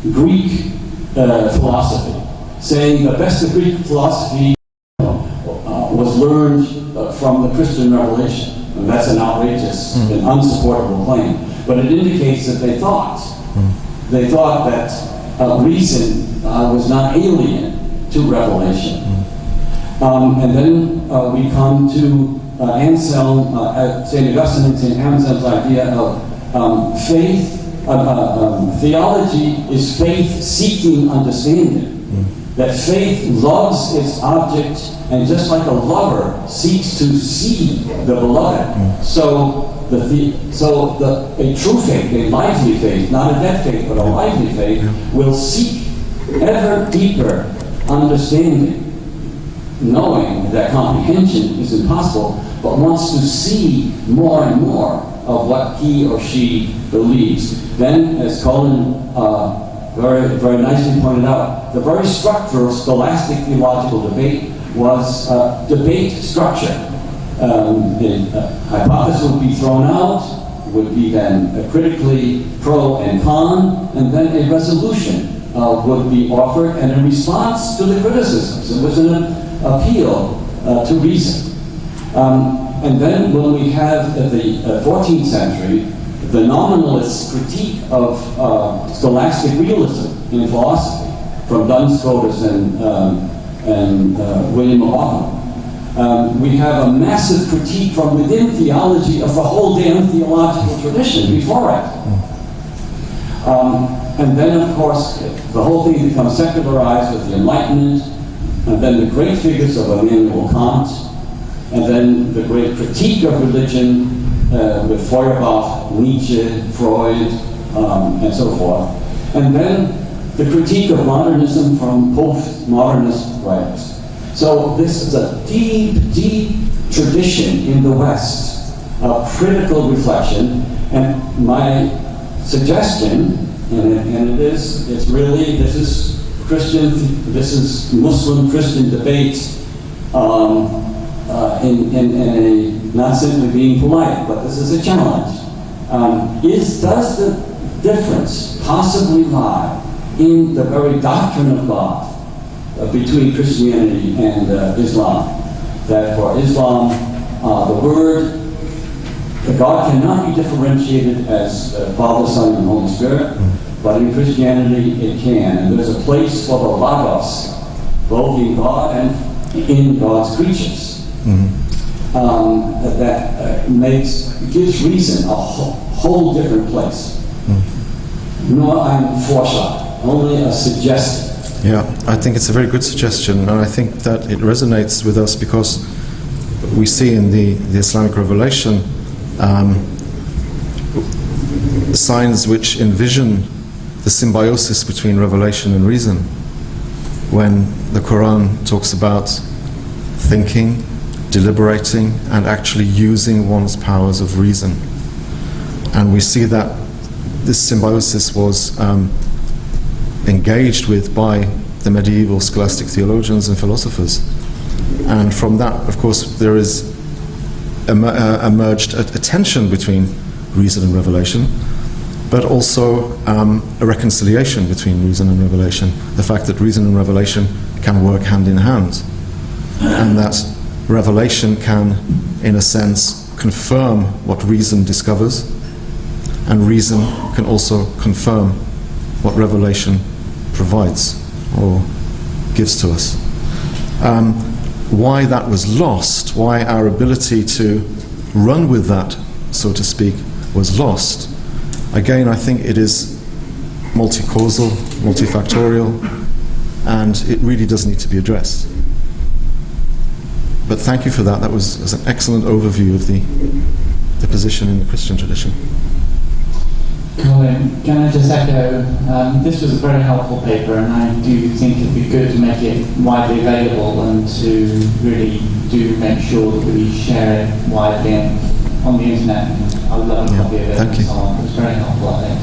Greek philosophy, saying the best of Greek philosophy was learned from the Christian revelation. And that's an outrageous and unsupportable claim. But it indicates that they thought that reason was not alien to revelation. And then we come to Anselm, St. Augustine and St. Anselm's idea of faith. Theology is faith seeking understanding. That faith loves its object, and just like a lover seeks to see the beloved, so a true faith, a lively faith, not a dead faith, but a lively faith, will seek ever deeper understanding, knowing that comprehension is impossible, but wants to see more and more of what he or she believes. Then, as Colin very, very nicely pointed out, the very structure of scholastic theological debate was debate structure. The hypothesis would be thrown out, would be then critically pro and con, and then a resolution would be offered, and in response to the criticisms, it was an appeal to reason. And then when we have the 14th century, the nominalist critique of scholastic realism in philosophy, from Duns Scotus and William of Ockham. We have a massive critique from within theology of the whole damn theological tradition before it. And then, of course, the whole thing becomes secularized with the Enlightenment, and then the great figures of Immanuel Kant, and then the great critique of religion with Feuerbach, Nietzsche, Freud, and so forth. And then the critique of modernism from postmodernist writers. So this is a deep, deep tradition in the West of critical reflection, and my suggestion, and this is Muslim Christian debate in a, not simply being polite, but this is a challenge. Does the difference possibly lie in the very doctrine of God between Christianity and Islam? That for Islam, the word God cannot be differentiated as Father, Son, and Holy Spirit, but in Christianity it can. And there's a place for the Logos, both in God and in God's creatures. That gives reason a whole different place. Not ein Vorschlag, only a suggestion.
Yeah, I think it's a very good suggestion, and I think that it resonates with us because we see in the Islamic revelation signs which envision the symbiosis between revelation and reason. When the Quran talks about thinking, deliberating, and actually using one's powers of reason. And we see that this symbiosis was engaged with by the medieval scholastic theologians and philosophers. And from that, of course, there is emerged a tension between reason and revelation, but also a reconciliation between reason and revelation. The fact that reason and revelation can work hand in hand, and that revelation can, in a sense, confirm what reason discovers, and reason can also confirm what revelation provides or gives to us. Why that was lost, why our ability to run with that, so to speak, was lost. Again, I think it is multi-causal, multifactorial, and it really does need to be addressed. But thank you for that. That was an excellent overview of the position in the Christian tradition.
Colin, can I just echo, this was a very helpful paper, and I do think it'd be good to make it widely available and to really do make sure that we share it widely on the internet. I would love a copy of it and so on. It was very helpful, I think.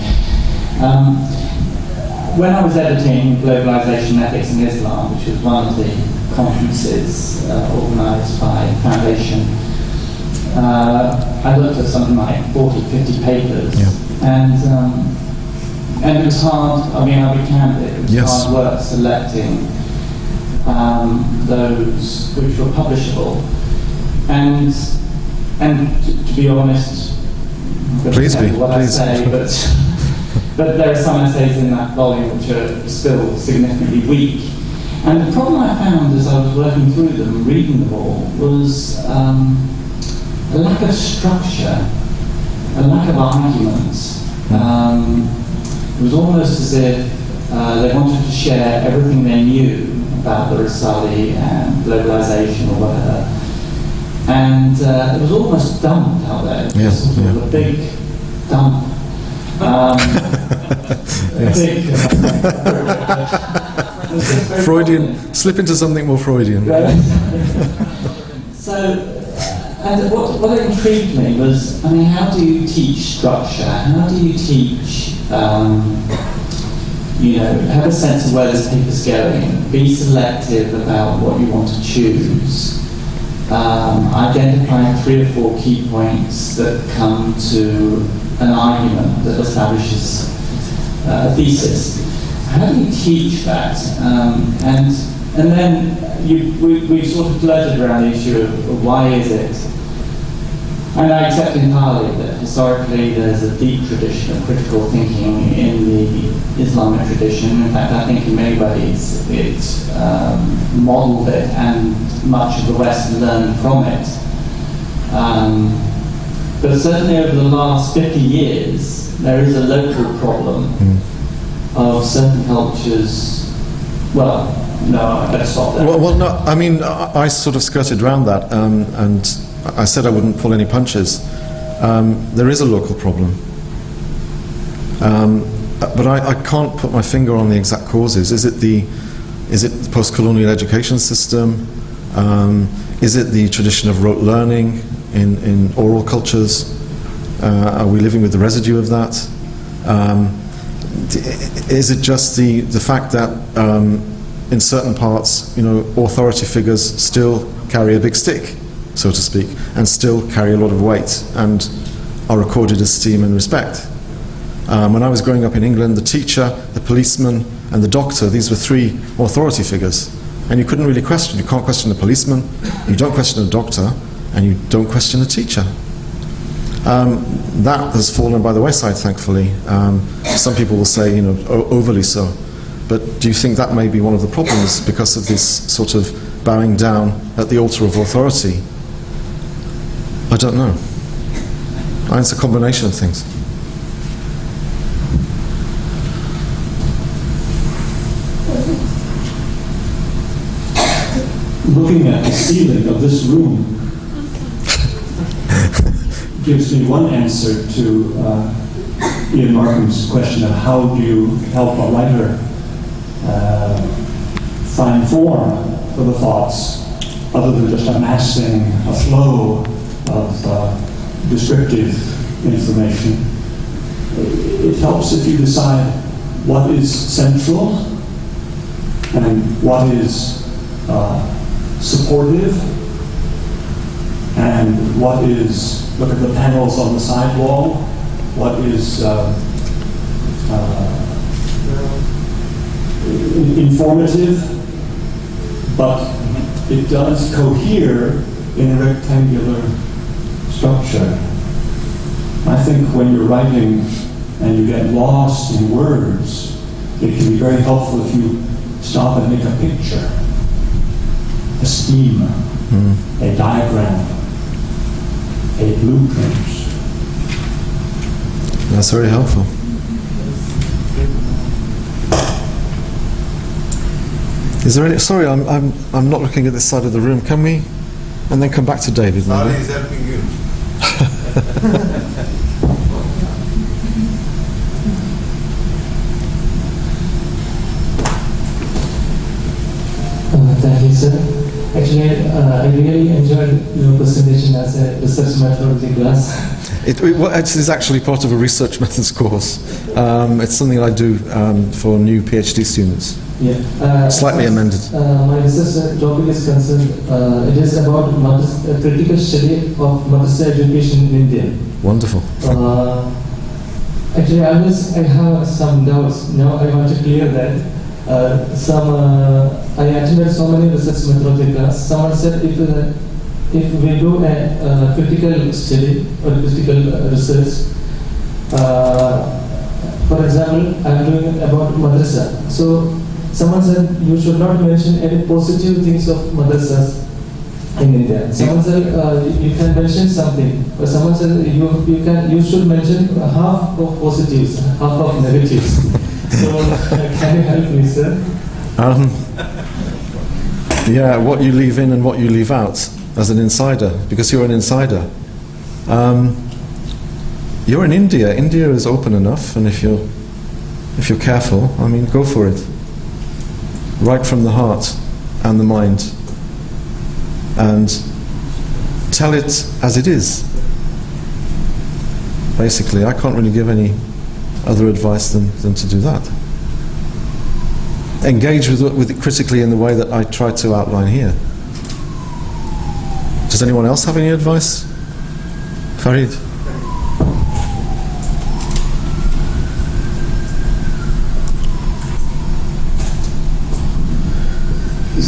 When I was editing Globalization, Ethics and Islam, which was one of the conferences organised by Foundation, I looked at something like 40, 50 papers.
Yeah.
And it was hard, I mean, I'll be candid, it was hard work selecting those which were publishable. And to be honest,
please be,
what
please.
I say, but there are some essays in that volume which are still significantly weak. And the problem I found as I was working through them, reading them all, was a lack of structure, a lack of arguments. It was almost as if they wanted to share everything they knew about the Risale and globalization or whatever. And it was almost dumped out there. It was sort of a big dump.
Freudian, slip into something more Freudian.
So, and what intrigued me was, I mean, how do you teach structure? How do you teach, have a sense of where this paper's going, be selective about what you want to choose, identify 3 or 4 key points that come to an argument that establishes a thesis. How do you teach that? And then we sort of flirted around the issue of why is it And I accept entirely that historically there's a deep tradition of critical thinking in the Islamic tradition. In fact, I think in many ways it modeled it, and much of the West learned from it. But certainly over the last 50 years, there is a local problem of certain cultures. Well, no, I better stop there.
Well, no, I mean, I sort of skirted around that, and I said I wouldn't pull any punches. There is a local problem. But I can't put my finger on the exact causes. Is it the post-colonial education system? Is it the tradition of rote learning in oral cultures? Are we living with the residue of that? Is it just the fact that in certain parts, authority figures still carry a big stick, so to speak, and still carry a lot of weight and are accorded esteem and respect? When I was growing up in England, the teacher, the policeman, and the doctor, these were three authority figures. And you couldn't really question. You can't question a policeman, you don't question a doctor, and you don't question a teacher. That has fallen by the wayside, thankfully. Some people will say, overly so. But do you think that may be one of the problems because of this sort of bowing down at the altar of authority? I don't know. It's a combination of things.
Looking at the ceiling of this room gives me one answer to Ian Markham's question of how do you help a writer find form for the thoughts other than just amassing a flow of descriptive information. It helps if you decide what is central and what is supportive, and what is, look at the panels on the side wall, what is informative, but it does cohere in a rectangular structure. I think when you're writing and you get lost in words, it can be very helpful if you stop and make a picture, a scheme, a diagram, a blueprint.
That's very helpful. Is there any? Sorry, I'm not looking at this side of the room. Can we? And then come back to David.
Sally is helping you.
Thank you, sir. Actually, I really enjoyed your presentation as a research methodology class.
It is actually part of a research methods course. It's something I do for new PhD students.
Yeah.
Slightly amended.
My research topic is concerned, it is about critical study of madrasa education in India.
Wonderful.
Actually, I have some doubts. Now I want to clear that. I attended so many research methodology class. Someone said if we do a critical study or critical research, for example, I'm doing about madrasa. So someone said you should not mention any positive things of madrasas in India. Someone said you can mention something, but someone said you should mention half of positives, half of negatives. So can you help me, sir?
Yeah, what you leave in and what you leave out as an insider, because you're an insider. You're in India. India is open enough, and if you're careful, go for it. Right from the heart and the mind, and tell it as it is. Basically, I can't really give any other advice than to do that. Engage with it critically in the way that I tried to outline here. Does anyone else have any advice? Farid?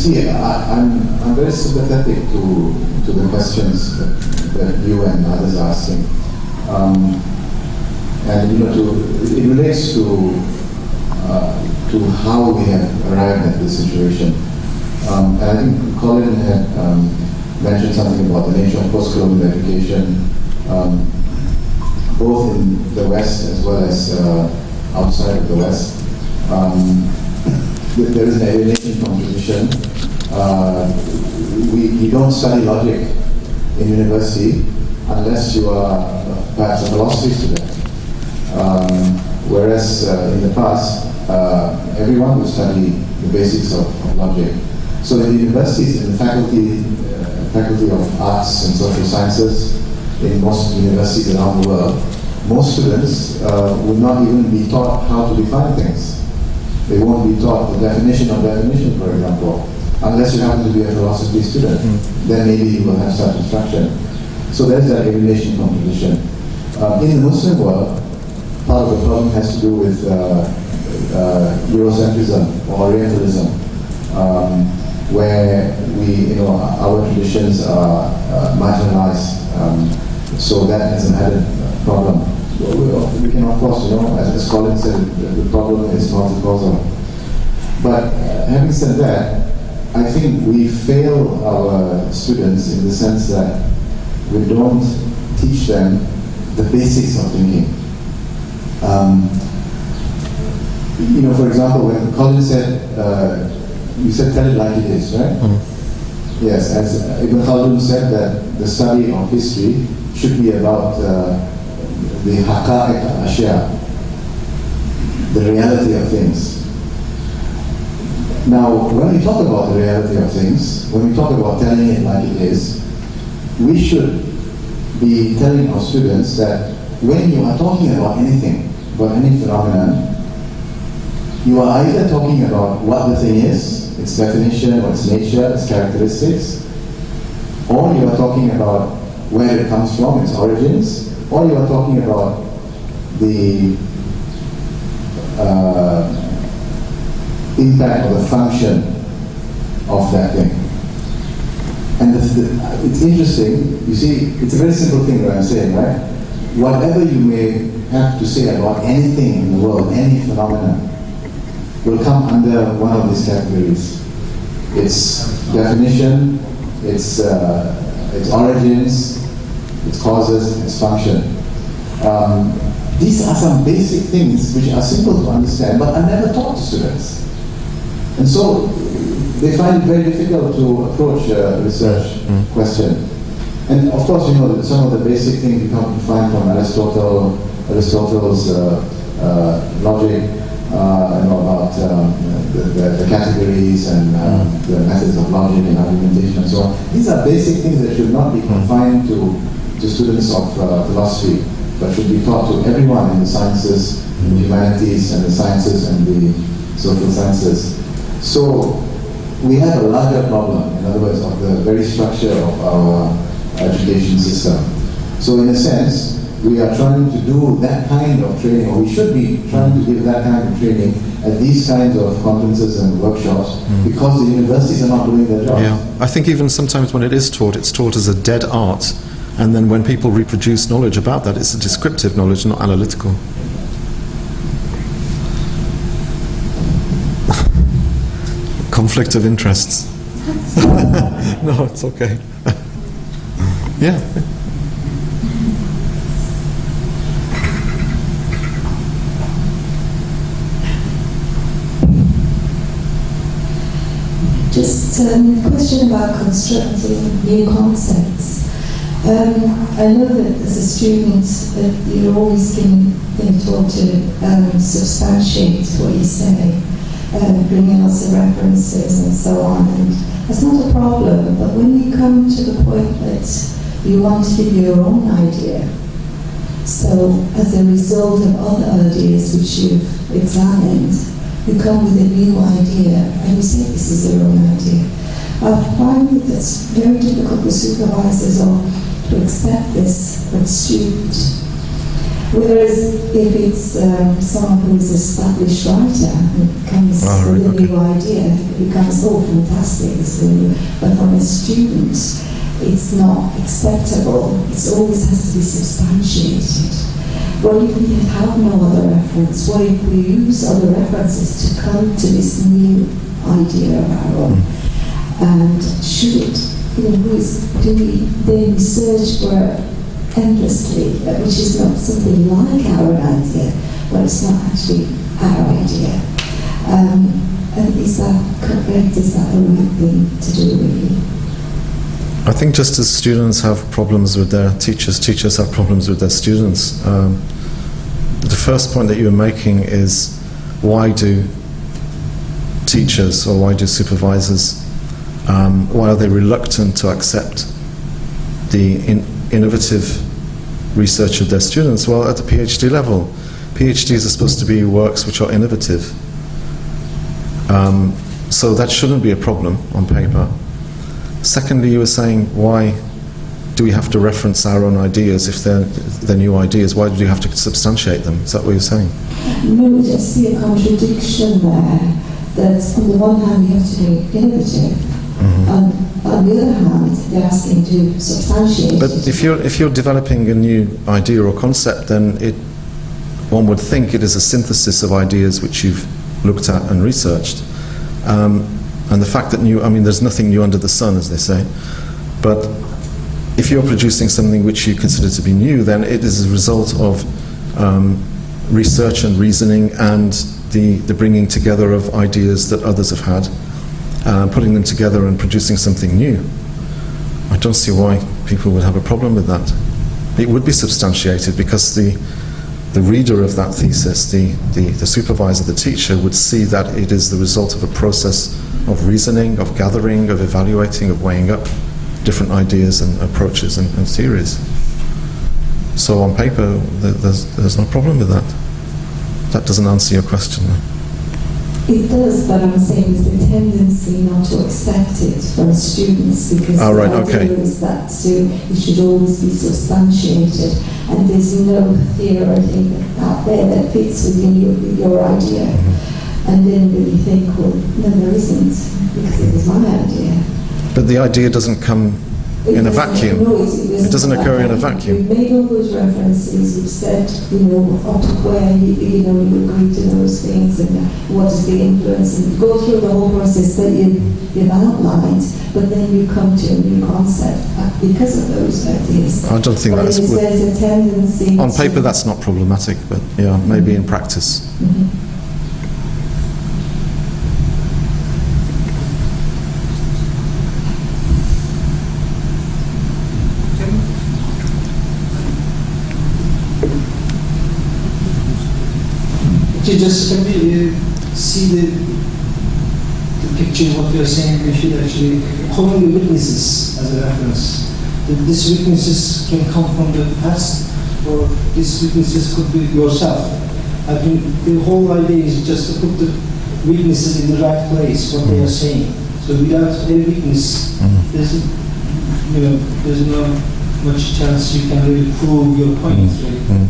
see, I'm very sympathetic to the questions that you and others are asking. And it relates to how we have arrived at this situation. And I think Colin had mentioned something about the nature of post-colonial education, both in the West as well as outside of the West. There is an alienation from tradition. We don't study logic in university unless you are perhaps a philosophy student. Whereas in the past, everyone would study the basics of logic. So in the universities, in the faculty of arts and social sciences, in most universities around the world, most students would not even be taught how to define things. They won't be taught the definition of definition, for example, unless you happen to be a philosophy student. Then maybe you will have such instruction. So there's that alienation from tradition. In the Muslim world, part of the problem has to do with Eurocentrism or Orientalism, where our traditions are marginalized. So that is an added problem. We can, of course, as Colin said, the problem is multicausal. But having said that, I think we fail our students in the sense that we don't teach them the basics of thinking. For example, when Colin said, you said tell it like it is, right? Yes, as Ibn Khaldun said that the study of history should be about the haqa'iq al-ashya, the reality of things. Now, when we talk about the reality of things, when we talk about telling it like it is, we should be telling our students that when you are talking about anything, about any phenomenon, you are either talking about what the thing is, its definition, or its nature, its characteristics, or you are talking about where it comes from, its origins, or you are talking about the impact or the function of that thing. And it's interesting, you see, it's a very simple thing that I'm saying, right? Whatever you may have to say about anything in the world, any phenomenon, will come under one of these categories. Its definition, its origins, its causes, its function. These are some basic things which are simple to understand but are never taught to students. And so they find it very difficult to approach a research question. And of course, some of the basic things you can find from Aristotle's logic, about the categories and the methods of logic and argumentation and so on. These are basic things that should not be confined to students of philosophy, but should be taught to everyone in the sciences, in the humanities and the sciences and the social sciences. So we have a larger problem, in other words, of the very structure of our education system. So in a sense, we are trying to do that kind of training, or we should be trying to give that kind of training at these kinds of conferences and workshops, because the universities are not doing their job.
Yeah, I think even sometimes when it is taught, it's taught as a dead art, and then when people reproduce knowledge about that, it's a descriptive knowledge, not analytical. Conflict of interests. No, it's okay. Yeah.
Just a question about constructing new concepts. I know that as a student that you're always being taught to substantiate what you say, bring in lots of references and so on, and that's not a problem, but when you come to the point that you want to give your own idea, so as a result of other ideas which you've examined, you come with a new idea and you say this is your own idea. I find that it's very difficult for supervisors to accept this from students. Whereas if it's someone who is an established writer and becomes with a new idea, it becomes, oh, fantastic, it's new. But from a student, it's not acceptable. It always has to be substantiated. What if we have no other reference? What if we use other references to come to this new idea of our own? And should it, do we then research for endlessly, which is not something like our idea, but it's not actually our idea. And is that correct? Is that the right thing to do, really?
I think just as students have problems with their teachers, teachers have problems with their students. The first point that you were making is, why do teachers or why do supervisors, why are they reluctant to accept the innovative research of their students? Well, at the PhD level, PhDs are supposed to be works which are innovative. So that shouldn't be a problem on paper. Secondly, you were saying, why do we have to reference our own ideas if they're new ideas? Why do we have to substantiate them? Is that what you're saying?
No, I just see a contradiction there. That on the one hand, you have to be innovative. Mm-hmm. On the other hand, they're asking to substantiate.
But if you're developing a new idea or concept, then one would think it is a synthesis of ideas which you've looked at and researched. And the fact that there's nothing new under the sun, as they say. But if you're producing something which you consider to be new, then it is a result of research and reasoning and the bringing together of ideas that others have had, putting them together and producing something new. I don't see why people would have a problem with that. It would be substantiated because the reader of that thesis, the supervisor, the teacher, would see that it is the result of a process of reasoning, of gathering, of evaluating, of weighing up different ideas and approaches and theories. So on paper, there's no problem with that. That doesn't answer your question, though.
It does, but I'm saying there's a tendency not to accept it from students because the idea is that it should always be substantiated, and there's no theory out there that fits within your idea. And then we think, well, no, there isn't, because it was my idea.
But the idea doesn't come in a vacuum.
No, it
doesn't occur in a vacuum.
We've made all those references, we've said, up to where, you agree to those things, and what is the influence, and you go through the whole process that you've outlined, but then you come to a new concept because of those ideas.
I don't think that's good.
There's a tendency
on paper that's not problematic, but yeah, maybe in practice.
Mm-hmm.
To just maybe see the picture of what you're saying, we should actually call the witnesses as a reference. That these witnesses can come from the past, or these witnesses could be yourself. I think the whole idea is just to put the witnesses in the right place, what they are saying. So without a witness, there's no much chance you can really prove your point. Really.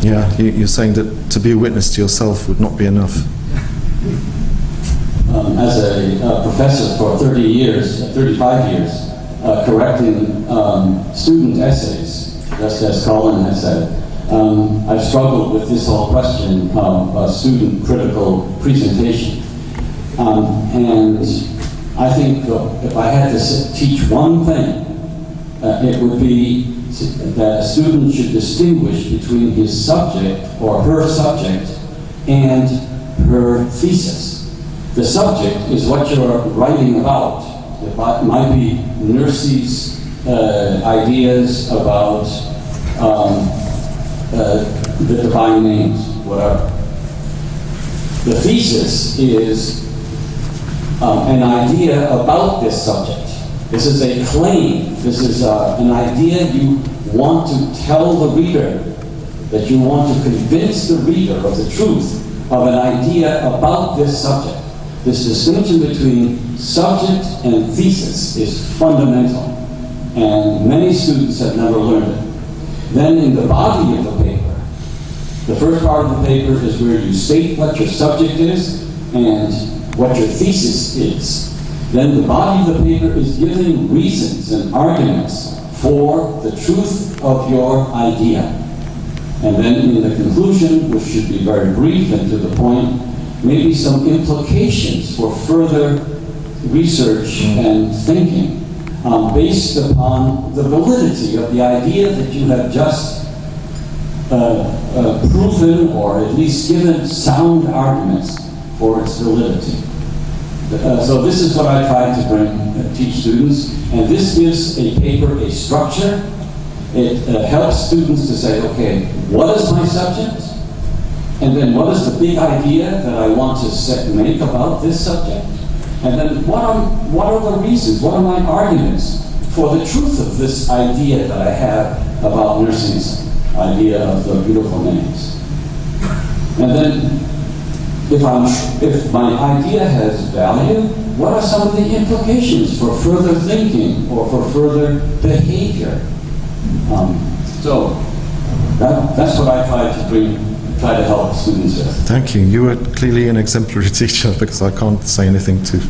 Yeah, you're saying that to be a witness to yourself would not be enough.
As a professor for 35 years, correcting student essays, just as Colin has said, I've struggled with this whole question of student critical presentation. And I think if I had to teach one thing, it would be that a student should distinguish between his subject or her subject and her thesis. The subject is what you're writing about. It might be Nursi's ideas about the divine names, whatever. The thesis is an idea about this subject. This is a claim. This is an idea you want to tell the reader, that you want to convince the reader of the truth of an idea about this subject. This distinction between subject and thesis is fundamental, and many students have never learned it. Then in the body of the paper, The first part of the paper is where you state what your subject is and what your thesis is. Then the body of the paper is giving reasons and arguments for the truth of your idea. And then in the conclusion, which should be very brief and to the point, maybe some implications for further research and thinking based upon the validity of the idea that you have just proven or at least given sound arguments for its validity. So this is what I try to teach students, and this gives a paper a structure. It helps students to say, okay, what is my subject? And then what is the big idea that I want to make about this subject? And then what are the reasons, what are my arguments for the truth of this idea that I have about nursing's idea of the beautiful names? And then if my idea has value, what are some of the implications for further thinking or for further behavior? So that's what I try to help students with.
Thank you. You were clearly an exemplary teacher, because I can't say anything to,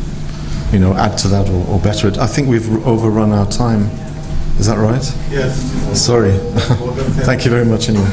add to that or better it. I think we've overrun our time. Is that right?
Yes.
Sorry. Thank you very much anyway.